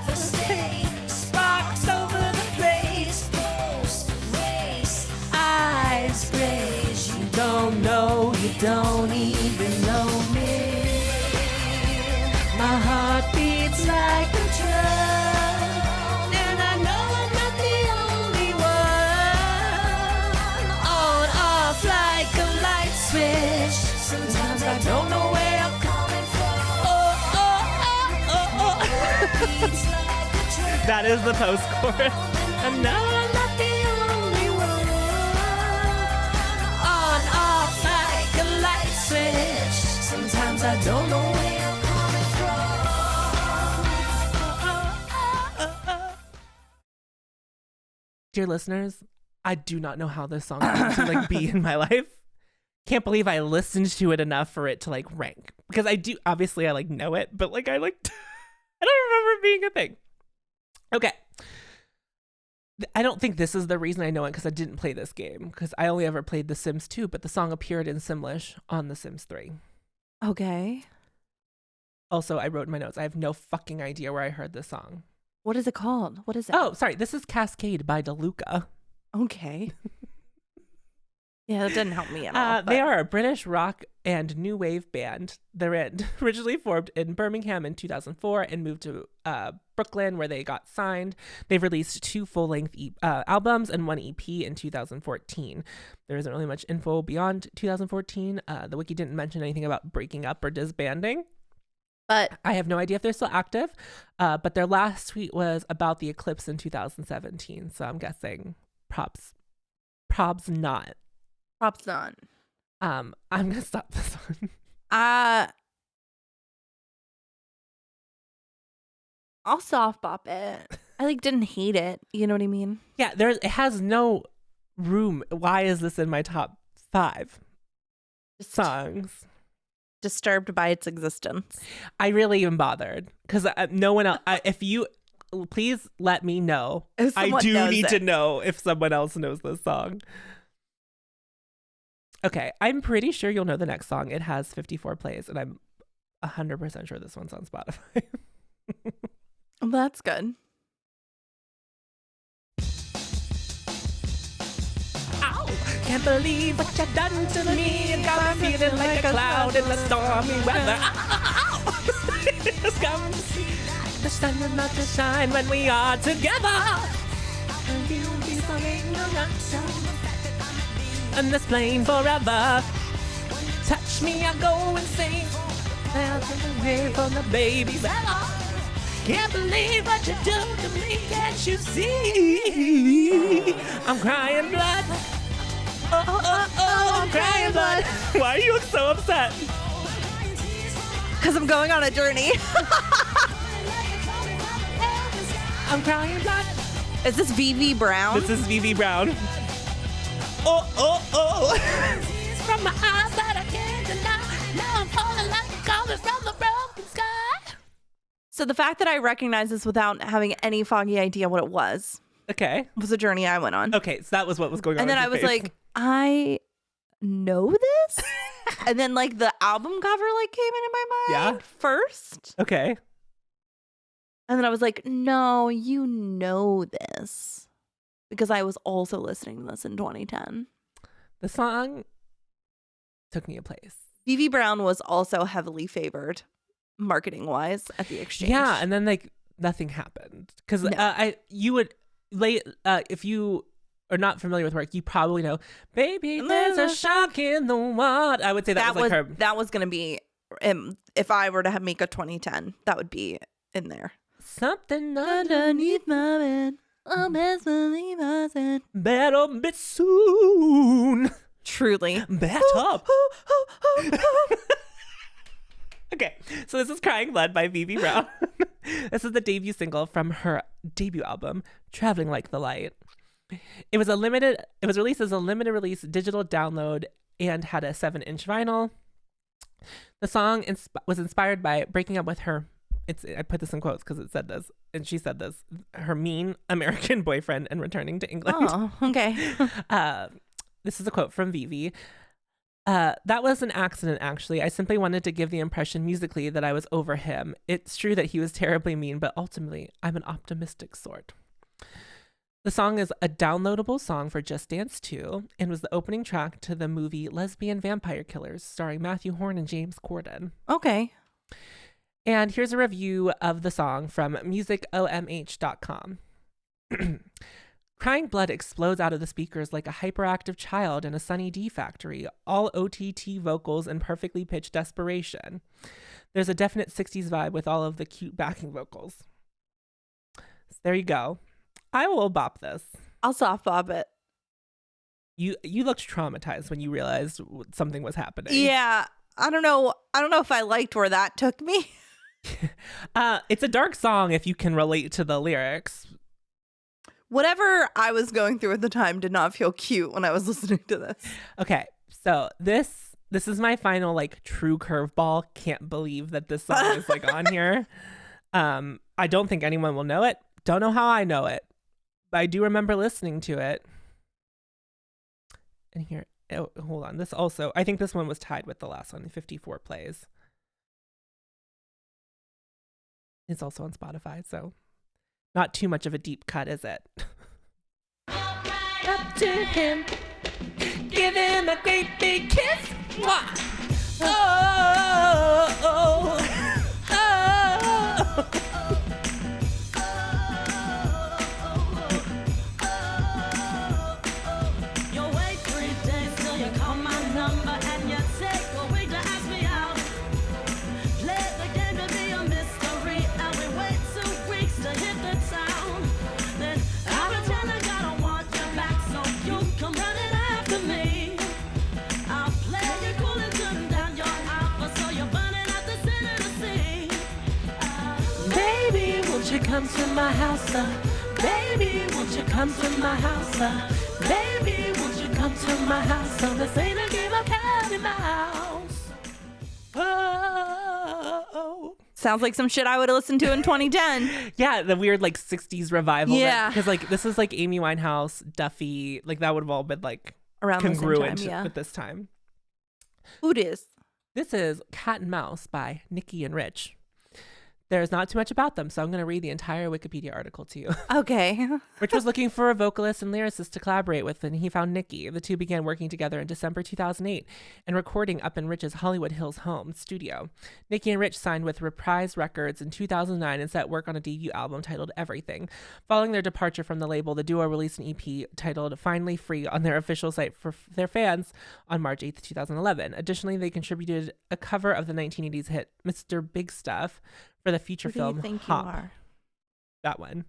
The state sparks over the place. Post race, eyes graze. You don't know, you don't even know me. My heart beats like a drum, and I know I'm not the only one. On, off like a light switch. Sometimes I don't know where I'm coming from. Beats like a drum. That is the post chorus. And now I'm not the only one. On, off like a light switch. Sometimes I don't know where I'm coming from. Dear listeners, I do not know how this song came to like be in my life. Can't believe I listened to it enough for it to like rank, because I do, obviously I like know it, but like I don't remember it being a thing. Okay. I don't think this is the reason I know it, because I didn't play this game, because I only ever played The Sims 2, but the song appeared in Simlish on The Sims 3. okay. Also, I wrote in my notes, I have no fucking idea where I heard this song. What is it called? What is it? Oh, sorry. This is Cascade by DeLuca. Okay. Yeah, that didn't help me at all. They are a British rock and new wave band. They're originally formed in Birmingham in 2004 and moved to Brooklyn, where they got signed. They've released 2 full-length albums and 1 EP in 2014. There isn't really much info beyond 2014. The wiki didn't mention anything about breaking up or disbanding. But I have no idea if they're still active. But their last tweet was about the eclipse in 2017. So I'm guessing props not. props on. I'm gonna stop this one. I'll soft bop it. I like didn't hate it. You know what I mean? Yeah, it has no room. Why is this in my top 5 songs? Disturbed by its existence. I really am bothered because no one else. If you please let me know. If I someone do knows need it. to know if someone else knows this song. Okay, I'm pretty sure you'll know the next song. It has 54 plays, and I'm 100% sure this one's on Spotify. Well, that's good. Ow! Can't believe what you've done to me. You got me feeling like a cloud in the stormy weather. Ow! Just come to see the sun will not to shine when we are together. And you'll be so ignorant. On this plane forever. Touch me, I go insane. Now take away from the baby. Can't believe what you do to me. Can't you see? I'm crying blood. Oh, I'm crying blood. Why are you so upset? Because I'm going on a journey. I'm crying blood. Is this VV Brown? This is VV Brown. Oh. From my eyes that I can't deny. Now I'm falling like a comet from the broken sky. So the fact that I recognize this without having any foggy idea what it was Okay. a journey I went on. Okay, so that was what was going on. And then with I your was face. like, I know this? And then like the album cover like came into my mind first. Okay. And then I was like, no, you know this. Because I was also listening to this in 2010. The song took me a place. VV Brown was also heavily favored marketing wise at the exchange. Yeah, and then like nothing happened because No. if you are not familiar with work, you probably know, baby, there's a shark in the water. I would say that was like her. That was gonna be if I were to make a 2010, that would be in there. Something underneath my bed. Oh, best believe I said. better be soon. Truly. Bat up. Okay, so this is Crying Blood by VV Brown. This is the debut single from her debut album, Traveling Like the Light. It was released as a limited release digital download and had a 7-inch vinyl. The song was inspired by breaking up with her. I put this in quotes because it said this, and she said this, her mean American boyfriend, and returning to England. Oh, okay. This is a quote from Vivi. That was an accident, actually. I simply wanted to give the impression musically that I was over him. It's true that he was terribly mean, but ultimately, I'm an optimistic sort. The song is a downloadable song for Just Dance 2 and was the opening track to the movie Lesbian Vampire Killers, starring Matthew Horne and James Corden. Okay. And here's a review of the song from musicomh.com. Crying Blood explodes out of the speakers like a hyperactive child in a Sunny D factory, all OTT vocals and perfectly pitched desperation. There's a definite 60s vibe with all of the cute backing vocals. So there you go. I will bop this. I'll soft bop it. You looked traumatized when you realized something was happening. Yeah. I don't know if I liked where that took me. It's a dark song if you can relate to the lyrics. Whatever I was going through at the time did not feel cute when I was listening to this. Okay, so this is my final like true curveball. Can't believe that this song is like on here. I don't think anyone will know it. Don't know how I know it, but I do remember listening to it. And here, oh, hold on. This also, I think this one was tied with the last one, 54 plays. It's also on Spotify, so not too much of a deep cut, is it? Up to him, give him a great big kiss. Mwah! Oh, oh, oh, oh. You wait 3 days till you call my number and you take a week to ask me out. Play the game to be a mystery and we wait 2 weeks to hit the town. Then I pretend I gotta want you back so you come running after me. I'll play you cool and turn down your offer so you're burning at the center of the sea. Baby, we'll you come to my house, baby, won't you come to my house, baby, won't you come to my house, this ain't a game of cat and mouse. Oh. Sounds like some shit I would have listened to in 2010. Yeah, the weird like 60s revival. Yeah. Because like this is like Amy Winehouse, Duffy, like that would have all been like Around congruent the same time, yeah. with this time. Who dis? This is Cat and Mouse by Nikki and Rich. There's not too much about them, so I'm going to read the entire Wikipedia article to you. Okay. Rich was looking for a vocalist and lyricist to collaborate with, and he found Nikki. The two began working together in December 2008 and recording up in Rich's Hollywood Hills home studio. Nikki and Rich signed with Reprise Records in 2009 and set work on a debut album titled Everything. Following their departure from the label, the duo released an EP titled Finally Free on their official site for their fans on March 8th, 2011. Additionally, they contributed a cover of the 1980s hit Mr. Big Stuff for the feature film Hop. That one.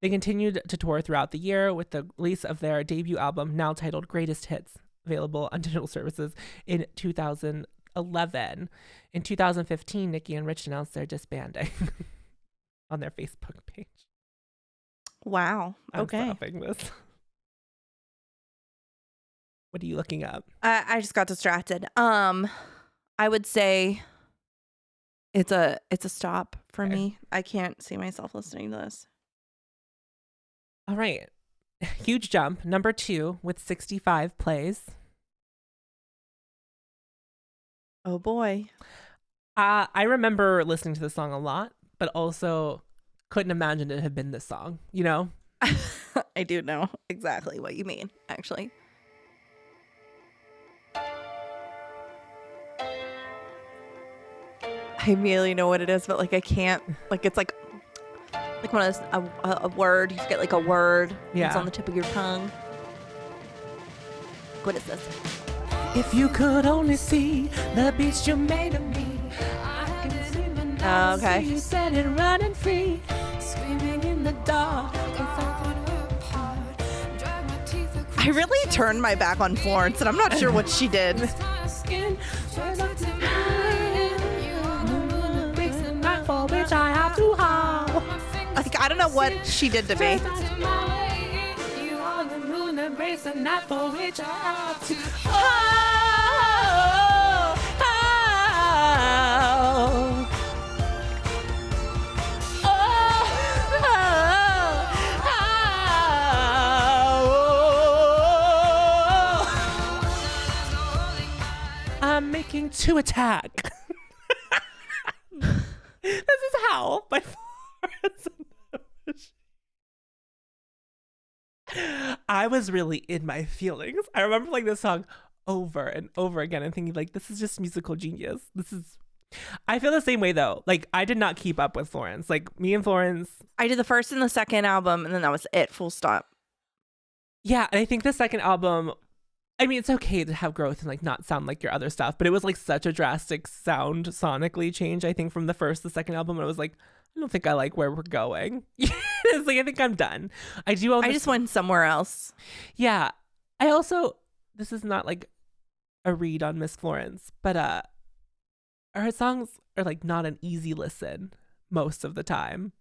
They continued to tour throughout the year with the release of their debut album, now titled Greatest Hits, available on digital services in 2011. In 2015, Nikki and Rich announced their disbanding on their Facebook page. Wow. Okay. I'm stopping this. What are you looking up? I just got distracted. I would say it's a stop for me. I can't see myself listening to this. All right. Huge jump. Number 2 with 65 plays. Oh boy. I remember listening to this song a lot, but also couldn't imagine it had been this song, you know? I do know exactly what you mean, actually. I immediately know what it is, but like I can't, like it's like one of those, a word, you get like a word, Yeah. it's on the tip of your tongue. What is this? If you could only see the beast you made of me, I can see the night. Okay. You said it running free, screaming in the dark. I really turned my back on Florence, and I'm not sure what she did. For which I have to howl. Like, I don't know what she did to me. You are the moon that breaks the night for which I have to I'm making 2 attack. This is Howl by Florence and the Machine. I was really in my feelings. I remember playing this song over and over again and thinking like, this is just musical genius. I feel the same way though. Like I did not keep up with Florence. Like me and Florence. I did the first and the second album, and then that was it, full stop. Yeah, and I think the second album, I mean, it's okay to have growth and like not sound like your other stuff, but it was like such a drastic sound sonically change, I think, from the first to the second album. And I was like, I don't think I like where we're going. It's like, I think I'm done. I just went somewhere else. Yeah. I also, this is not like a read on Miss Florence, but her songs are like not an easy listen most of the time.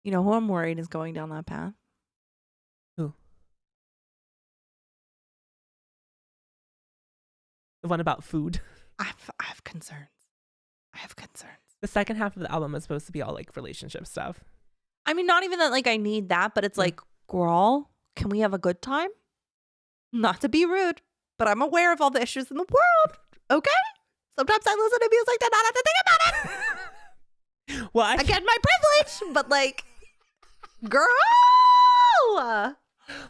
You know who I'm worried is going down that path? Who? The one about food. I have concerns. The second half of the album is supposed to be all like relationship stuff. I mean, not even that like I need that, but it's like, girl, can we have a good time? Not to be rude, but I'm aware of all the issues in the world. Okay? Sometimes I listen to music to not have to think about it. Well, I get my privilege, but like, girl. Well,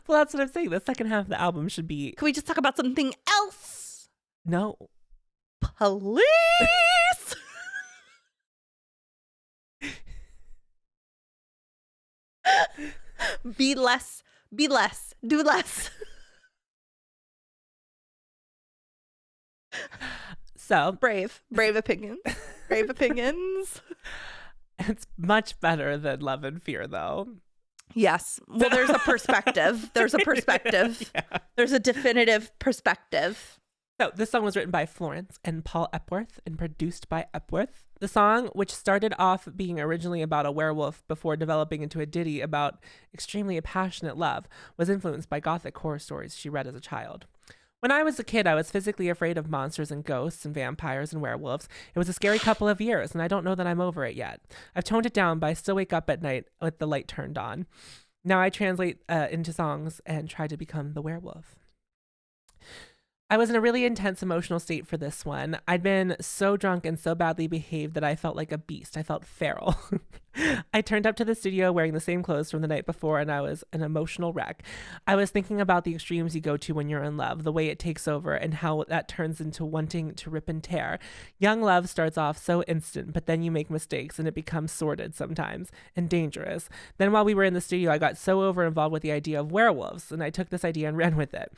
that's what I'm saying. The second half of the album should be. Can we just talk about something else? No. Police. Be less, do less. So Brave opinions. It's much better than Love and Fear, though. Yes. Well, there's a perspective. Yeah. There's a definitive perspective. So this song was written by Florence and Paul Epworth and produced by Epworth. The song, which started off being originally about a werewolf before developing into a ditty about extremely passionate love, was influenced by gothic horror stories she read as a child. When I was a kid, I was physically afraid of monsters and ghosts and vampires and werewolves. It was a scary couple of years, and I don't know that I'm over it yet. I've toned it down, but I still wake up at night with the light turned on. Now I translate into songs and try to become the werewolf. I was in a really intense emotional state for this one. I'd been so drunk and so badly behaved that I felt like a beast. I felt feral. I turned up to the studio wearing the same clothes from the night before, and I was an emotional wreck. I was thinking about the extremes you go to when you're in love, the way it takes over, and how that turns into wanting to rip and tear. Young love starts off so instant, but then you make mistakes, and it becomes sordid sometimes and dangerous. Then while we were in the studio, I got so involved with the idea of werewolves, and I took this idea and ran with it.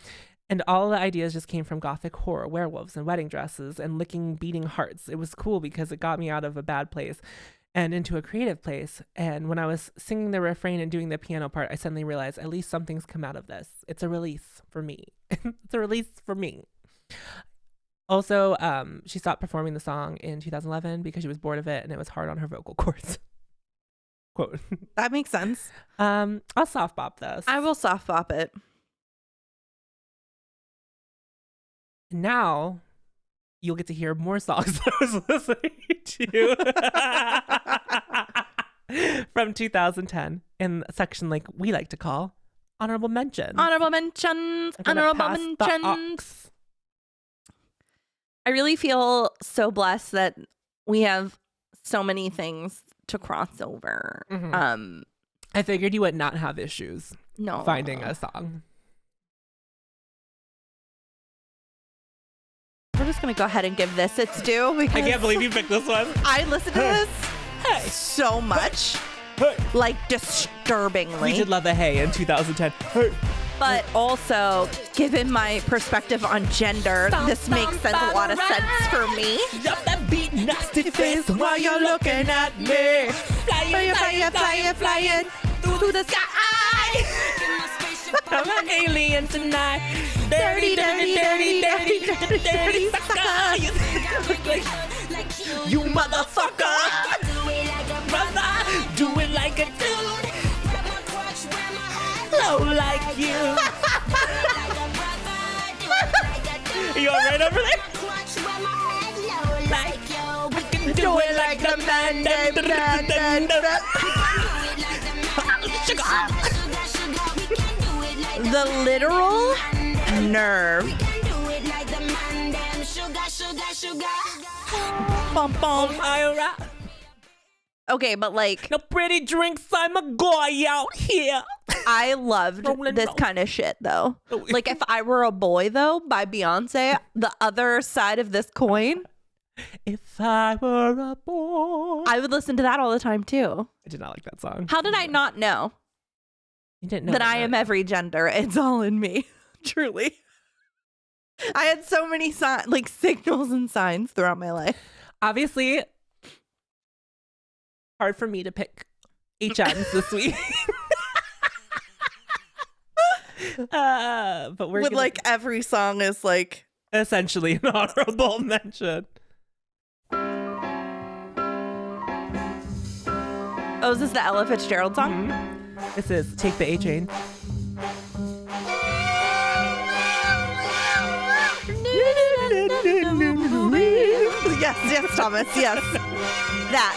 And all the ideas just came from gothic horror, werewolves and wedding dresses and licking beating hearts. It was cool because it got me out of a bad place and into a creative place. And when I was singing the refrain and doing the piano part, I suddenly realized at least something's come out of this. It's a release for me. It's a release for me. Also, she stopped performing the song in 2011 because she was bored of it and it was hard on her vocal cords. Quote. That makes sense. I'll soft bop this. I will soft bop it. Now you'll get to hear more songs that I was listening to from 2010 in a section like we like to call honorable mentions. Honorable mentions. Honorable mentions. I really feel so blessed that we have so many things to cross over. Mm-hmm. I figured you would not have issues finding a song. We're just going to go ahead and give this its due because I can't believe you picked this one. I listened to this so much, like disturbingly. We did love a Hey in 2010. But also, given my perspective on gender, this makes a lot of sense for me. Drop that beat, nasty face while you're looking at me. Flying through the sky. I'm an alien tonight. Dirty sucker. You motherfucker. Brother, do it like a dude. Low like you. You all right over there? Like you. We can do it like the man. The literal nerve. Bum bum. Okay, but like, No pretty drinks, I'm a guy out here. I loved this kind of shit though. Like, if I were a boy though, by Beyonce, the other side of this coin, If I were a boy. I would listen to that all the time too. I did not like that song. How did I not know You didn't know that I am every gender? It's all in me. Truly. I had so many signals and signs throughout my life. Obviously, hard for me to pick HMs this week. But we're gonna, like every song is like essentially an honorable mention. Oh, is this the Ella Fitzgerald song? Mm-hmm. This is Take the A Train. Yes, Thomas, yes. That.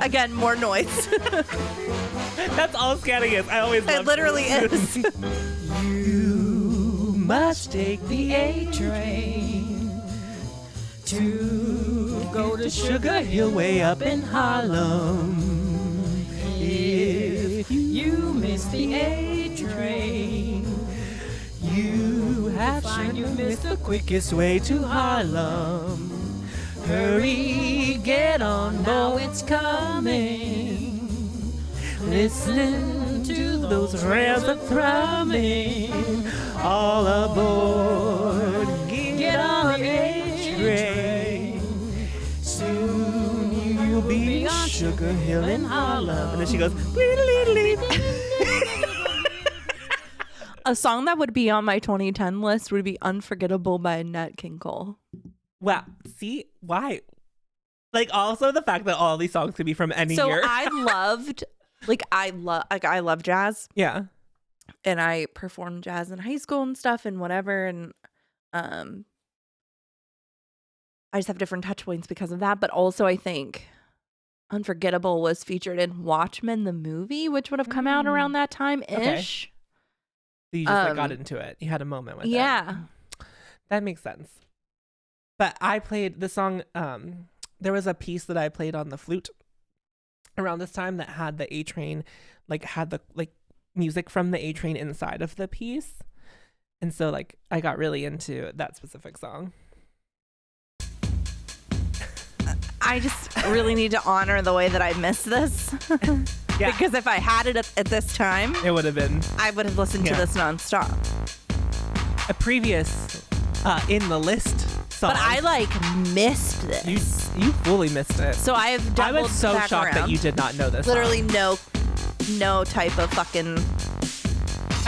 Again, more noise. That's all scanning is. I always love It literally is. You must take the A train to go to Sugar Hill way up in Harlem. If you miss the A train, you have sure missed the quickest way to Harlem. Hurry, get on, boy, it's coming. Listen to those rails are thrumming. All aboard, get on a train. Soon you'll be on Sugar Hill in Harlem. And then she goes, A song that would be on my 2010 list would be Unforgettable by Nat King Cole. wow, see, why? Like, also the fact that all these songs could be from any So year. I love jazz. Yeah. And I performed jazz in high school and stuff and whatever. And I just have different touch points because of that. But also I think Unforgettable was featured in Watchmen the movie, which would have come out around that time-ish. So you just like, got into it. You had a moment with it. Yeah. That makes sense. But I played the song, there was a piece that I played on the flute around this time that had the A Train, like had the like music from the A Train inside of the piece. And so like I got really into that specific song. I just really need to honor the way that I missed this. Yeah. Because if I had it at this time, It would have been I would have listened to Yeah. this nonstop. a previous in the list song. But I like missed this. you fully missed it. So I have I doubled was so back shocked that around. you did not know this Literally song. no type of fucking.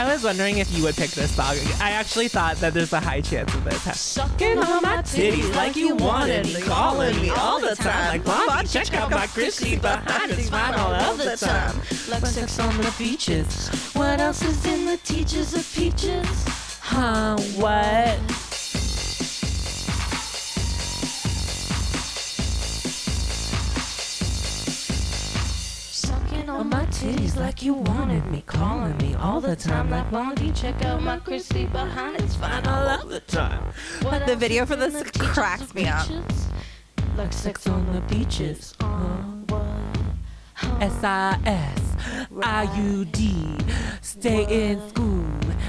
I was wondering if you would pick this song. I actually thought that there's a high chance of this. Sucking on my titties like you wanted me, calling me all the time. Like, Blondie, check out my crispy behind. It's fine all the time. Like sex on the beaches. What else is in the teachers of peaches? Huh, what? Sucking on my titties like you wanted me, calling me all the time. Like Blondie, check out my crispy behind. It's fine all the time. What The else video is for in this the teachers cracks of me up. peaches? Like sex on the beaches. What? SIS-IUD. Stay in school,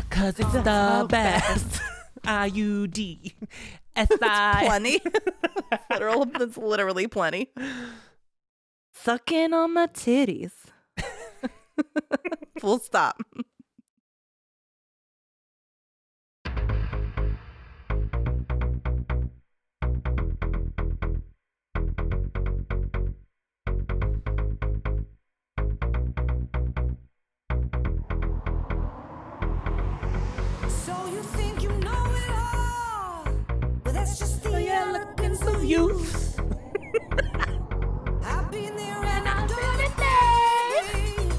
cause it's the best. IUD. Plenty. That's literally plenty. Sucking on my titties. Full stop. So you think you know it all, but that's just the elegance of Youth. I've been there and I've done it, babe.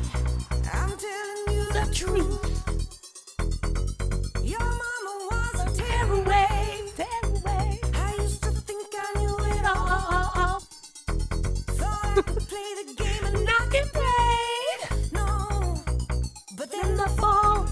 I'm telling you the truth. Your mama was a tearaway. I used to think I knew it all. Thought I could play the game and not get played. No, but then the fall.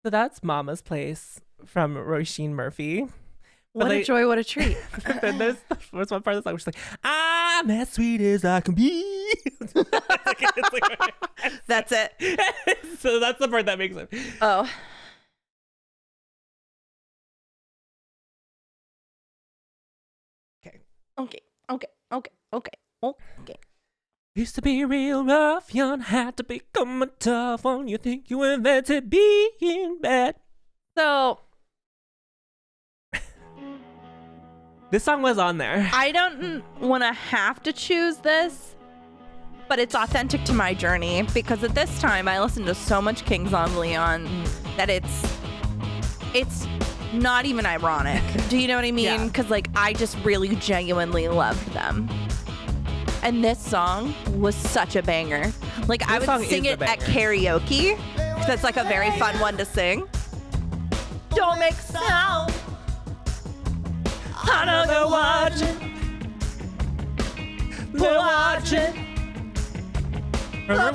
So that's Mama's Place from Roisin Murphy. What But a joy, what a treat. Then there's one part of the song where she's like, I'm as sweet as I can be. That's it. So that's the part that makes it. Oh. Okay. Okay. Used to be real rough, young, had to become a tough one. You think you invented being bad. So This song was on there. I don't want to have to choose this, but it's authentic to my journey because at this time I listened to so much Kings of Leon that it's not even ironic. Do you know what I mean? Yeah. Because like I just really genuinely loved them. And this song was such a banger. Like I This would song sing is a it at banger. karaoke because it's like a very fun one to sing. Don't make sound. Another watch. watch it. Remember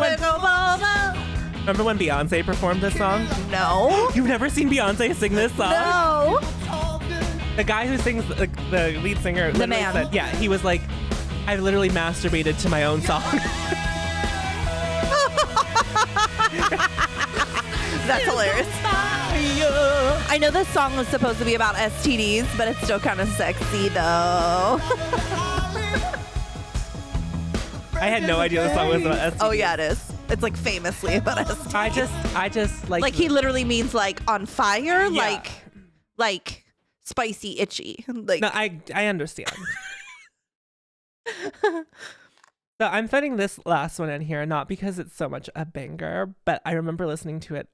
when Beyonce performed this song? No. You've never seen Beyonce sing this song? No. The guy who sings, the lead singer, The literally man. said, yeah, he was like, I literally masturbated to my own song. That's hilarious. I know this song was supposed to be about STDs, but it's still kind of sexy though. I had no idea the song was about STDs. Oh yeah, it is. It's like famously about STDs. I just like He literally means like on fire, Yeah. like spicy, itchy. Like No, I understand. So I'm putting this last one in here, not because it's so much a banger, but I remember listening to it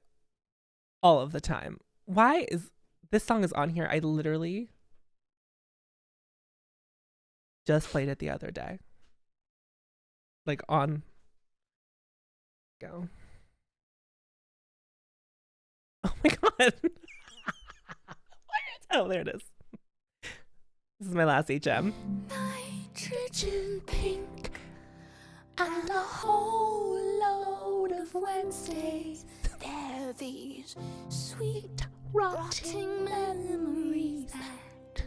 all of the time. Why is this song is on here? I literally just played it the other day. Like on go. Oh my god. Oh, there it is. This is my last HM. Nitrogen pink and a whole load of Wednesdays. They're these sweet, rotting memories that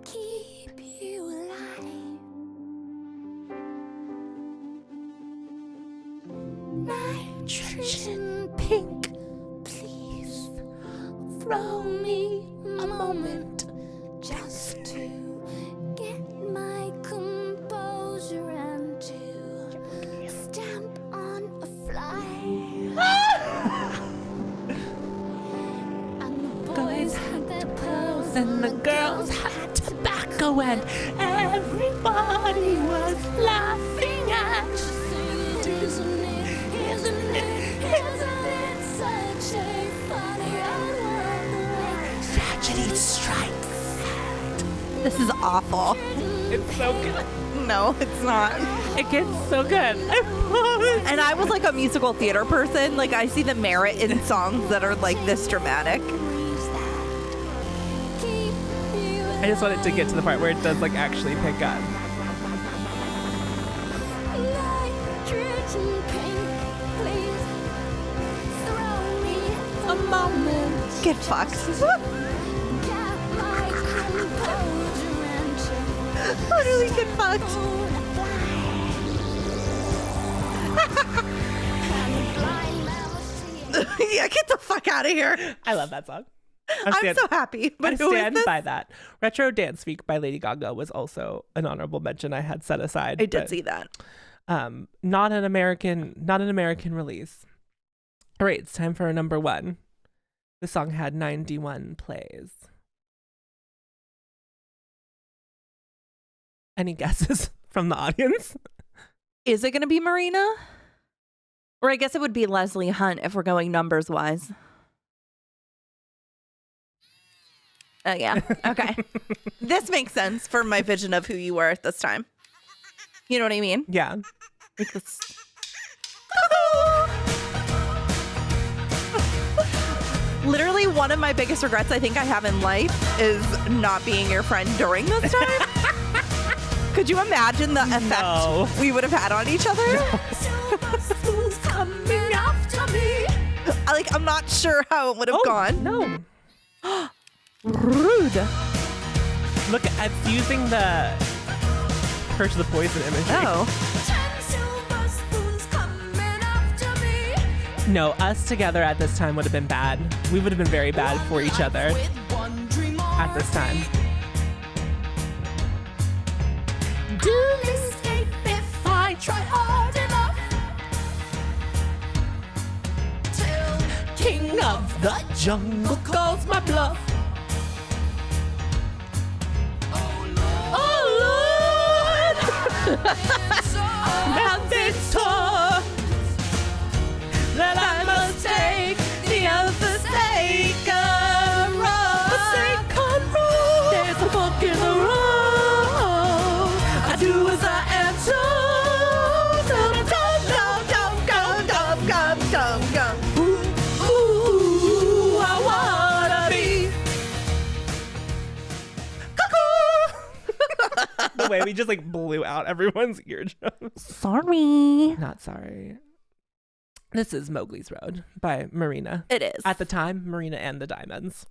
keep you alive. Nitrogen pink, please throw me a moment just to get my composure and to stamp on a fly. And the boys had their pearls and the girls had tobacco and everybody was laughing at you. Isn't it such a funny world the way tragedy strikes? this is awful. It's so good. No, it's not. It gets so good. I love it. And I was like a musical theater person. Like I see the merit in songs that are like this dramatic. I just wanted to get to the part where it does like actually pick up. A moment. Get fucked. Literally get fucked. Yeah, get the fuck out of here. I love that song. I'm so happy. But I who is stand this? by that. Retro Dance Week by Lady Gaga was also an honorable mention I had set aside. I did but, see that. not an American release. All right, it's time for a number one. The song had 91 plays. Any guesses from the audience? Is it going to be Marina? Or I guess it would be Leslie Hunt if we're going numbers wise. Oh, yeah. Okay. This makes sense for my vision of who you were at this time. You know what I mean? Yeah. Like this. Literally, one of my biggest regrets I think I have in life is not being your friend during this time. Could you imagine the effect No. we would have had on each other? I'm not sure how it would have gone. No. Rude. Look, it's using the Curse of the Poison imagery. Oh. No, us together at this time would have been bad. We would have been very bad for each other at this time. Do escape if I try hard enough. Till King of the Jungle calls my bluff. Oh Lord, mountains tall that I must take the forsaken road. Forsaken road. There's a fork in the road. I do as I am told. Ooh, I wanna be. The way, we just like blew out everyone's eardrums. Sorry. Not sorry. This is Mowgli's Road by Marina. It is. At the time, Marina and the Diamonds.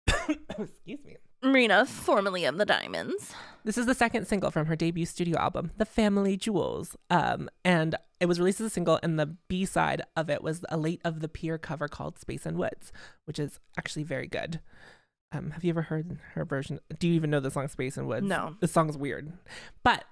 Excuse me. Marina, formerly of the Diamonds. This is the second single from her debut studio album, The Family Jewels. And it was released as a single, and the B-side of it was a Late of the Pier cover called Space and Woods, which is actually very good. Have you ever heard her version? Do you even know the song Space and Woods? No. The song's weird. But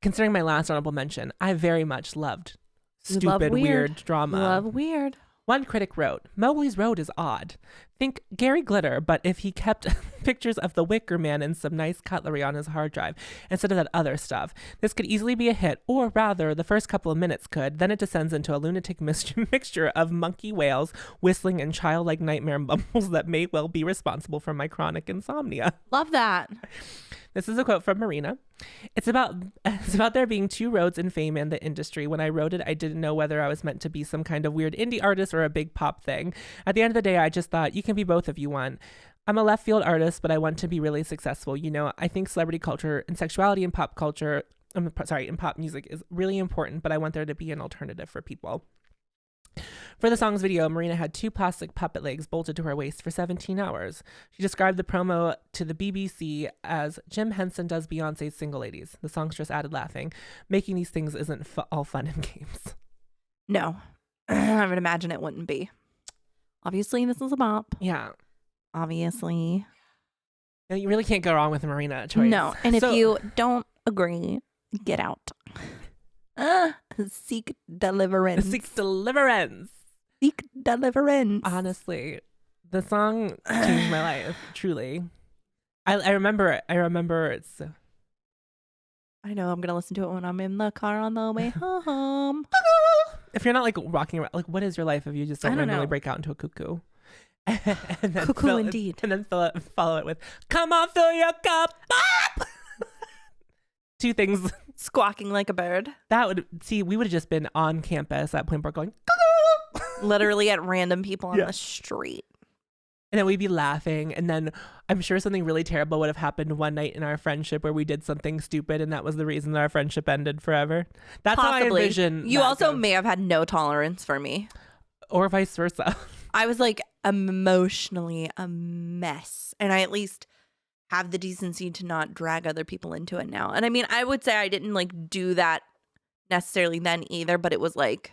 considering my last honorable mention, I very much loved stupid, weird drama. Love weird. One critic wrote, Mowgli's Road is odd. Think Gary Glitter, but if he kept pictures of the Wicker Man and some nice cutlery on his hard drive instead of that other stuff. This could easily be a hit, or rather, the first couple of minutes could. Then it descends into a lunatic mixture of monkey wails, whistling, and childlike nightmare mumbles that may well be responsible for my chronic insomnia. Love that. This is a quote from Marina. It's about there being two roads in fame and the industry. When I wrote it, I didn't know whether I was meant to be some kind of weird indie artist or a big pop thing. At the end of the day, I just thought, you can be both if you want. I'm a left field artist, but I want to be really successful. You know, I think celebrity culture and sexuality in pop culture, in pop music is really important, but I want there to be an alternative for people. For the song's video, Marina had two plastic puppet legs bolted to her waist for 17 hours. She described the promo to the BBC as Jim Henson does Beyonce's Single Ladies. The songstress added, laughing, making these things isn't all fun and games. No. I would imagine it wouldn't be. Obviously, this is a bop. Yeah. Obviously. You really can't go wrong with a Marina choice. No. And if you don't agree, get out. Seek deliverance. Seek deliverance. Seek deliverance. Honestly, the song changed my life, truly. I remember it's... I know I'm going to listen to it when I'm in the car on the way home. If you're not like rocking around, like what is your life if you just don't randomly break out into a cuckoo? And then cuckoo indeed. And then follow it with, come on, fill your cup up! Two things. Squawking like a bird. We would have just been on campus at Point Park going, literally at random people on the street. And then we'd be laughing. And then I'm sure something really terrible would have happened one night in our friendship where we did something stupid. And that was the reason that our friendship ended forever. That's Possibly. how I envision. You also may have had no tolerance for me. Or vice versa. I was like emotionally a mess. And I at least have the decency to not drag other people into it now. And I mean, I would say I didn't like do that necessarily then either, but it was like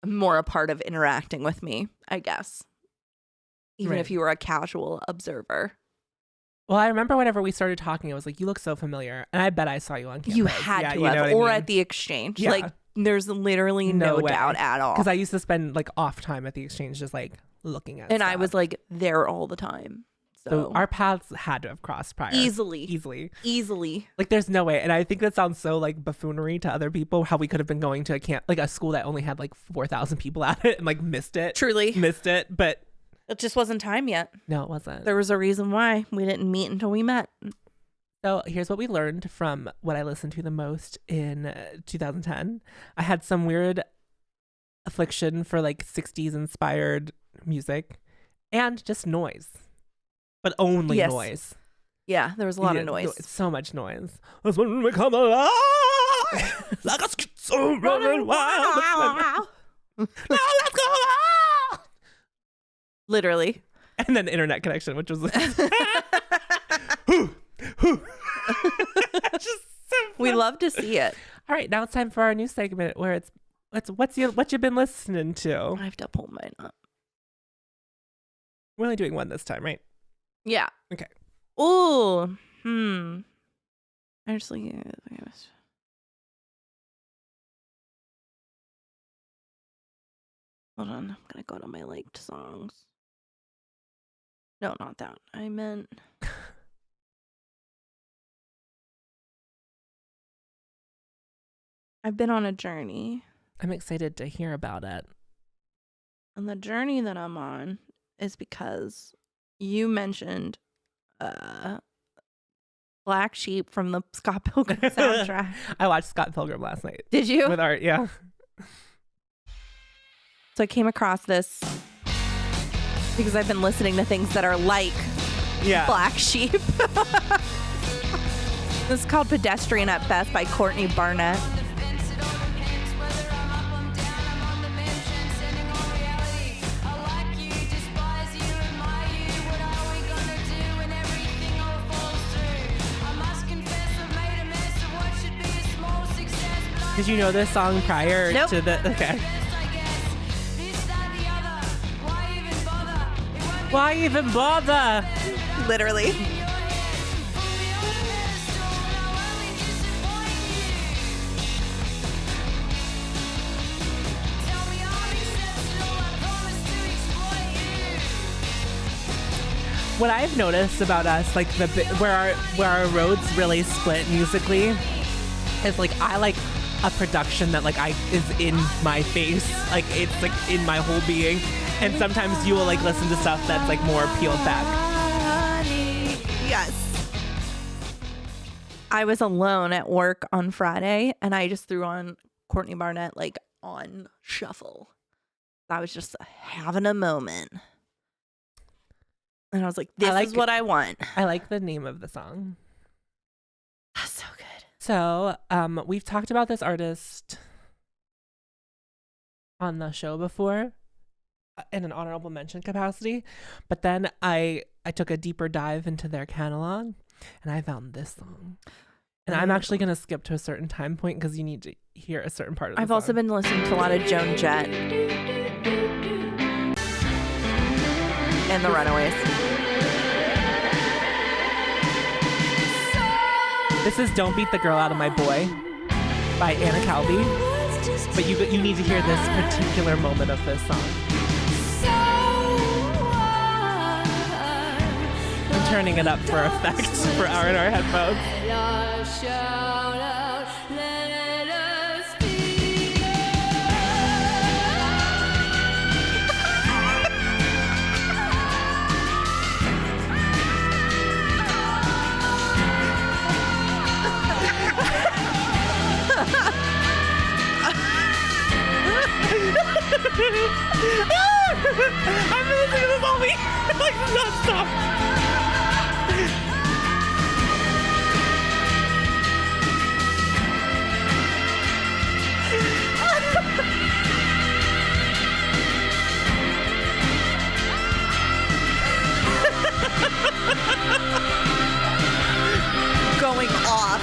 more a part of interacting with me, I guess. Even if you were a casual observer. Well, I remember whenever we started talking, it was like, you look so familiar. And I bet I saw you on campus. You had to have, or at the exchange. Yeah. Like, there's literally no doubt at all. Because I used to spend like off time at the exchange just like looking at and stuff. I was like there all the time. So our paths had to have crossed prior. Easily. Like there's no way. And I think that sounds so like buffoonery to other people, how we could have been going to a school that only had like 4,000 people at it and like missed it. Truly. Missed it. But it just wasn't time yet. No, it wasn't. There was a reason why we didn't meet until we met. So here's what we learned from what I listened to the most in 2010. I had some weird affliction for like 60s inspired music and just noise. But only noise. Yeah, there was a lot of noise. So much noise. That's when we come alive. Like a schizo running wild. Now let's go out. Literally. And then internet connection, which was just so we love to see it. All right, now it's time for our new segment where it's what you been listening to. I have to pull mine up. We're only doing one this time, right? Yeah. Okay. Ooh. Actually, hold on. I'm gonna go to my liked songs. No, not that. I meant. I've been on a journey. I'm excited to hear about it. And the journey that I'm on is because you mentioned Black Sheep from the Scott Pilgrim soundtrack. I watched Scott Pilgrim last night. Did you? With Art, yeah. So I came across this because I've been listening to things that are like Black Sheep. This is called Pedestrian at Best by Courtney Barnett. Did you know this song prior Nope. to the? Okay. Why even bother? Literally. What I've noticed about us, like where our roads really split musically, is like I like a production that like is in my face, like it's like in my whole being, and sometimes you will like listen to stuff that's like more peeled back. Yes. I was alone at work on Friday and I just threw on Courtney Barnett like on shuffle. I was just having a moment. And I was like, this is what I want. I like the name of the song. That's so good. So, we've talked about this artist on the show before in an honorable mention capacity, but then I took a deeper dive into their catalog and I found this song. And I'm actually going to skip to a certain time point because you need to hear a certain part of the I've song. also been listening to a lot of Joan Jett and the Runaways. This is Don't Beat the Girl Out of My Boy by Anna Calvi. But you need to hear this particular moment of this song. I'm turning it up for effect for our in our headphones. I've been listening to this all week, like nonstop. Going off.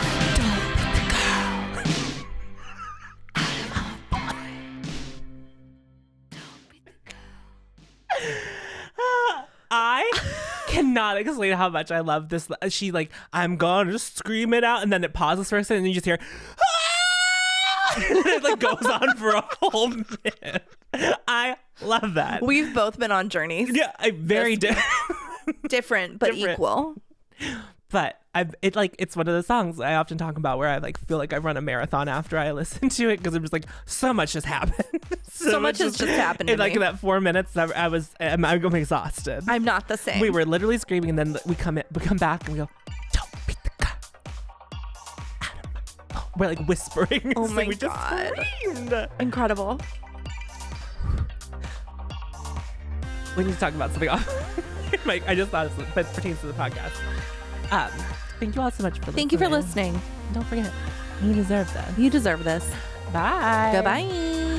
I cannot explain how much I love this. She like, I'm gonna just scream it out, and then it pauses for a second, and you just hear, ah! And it like goes on for a whole minute. I love that. We've both been on journeys. Yeah, very different. Different, but Different. equal. But it's one of the songs I often talk about where I like feel like I run a marathon after I listen to it because I'm just like so much has happened. So much has just happened to in like me. that 4 minutes. I'm exhausted. I'm not the same. We were literally screaming, and then we come back and we go, don't beat the guy out of my. Oh, we're like whispering. Oh So my we just God. screamed. Incredible. We need to talk about something off. Mike, I just thought it pertains to the podcast. Thank you all so much for listening. Thank you for listening. Don't forget, you deserve this. You deserve this. Bye. Goodbye.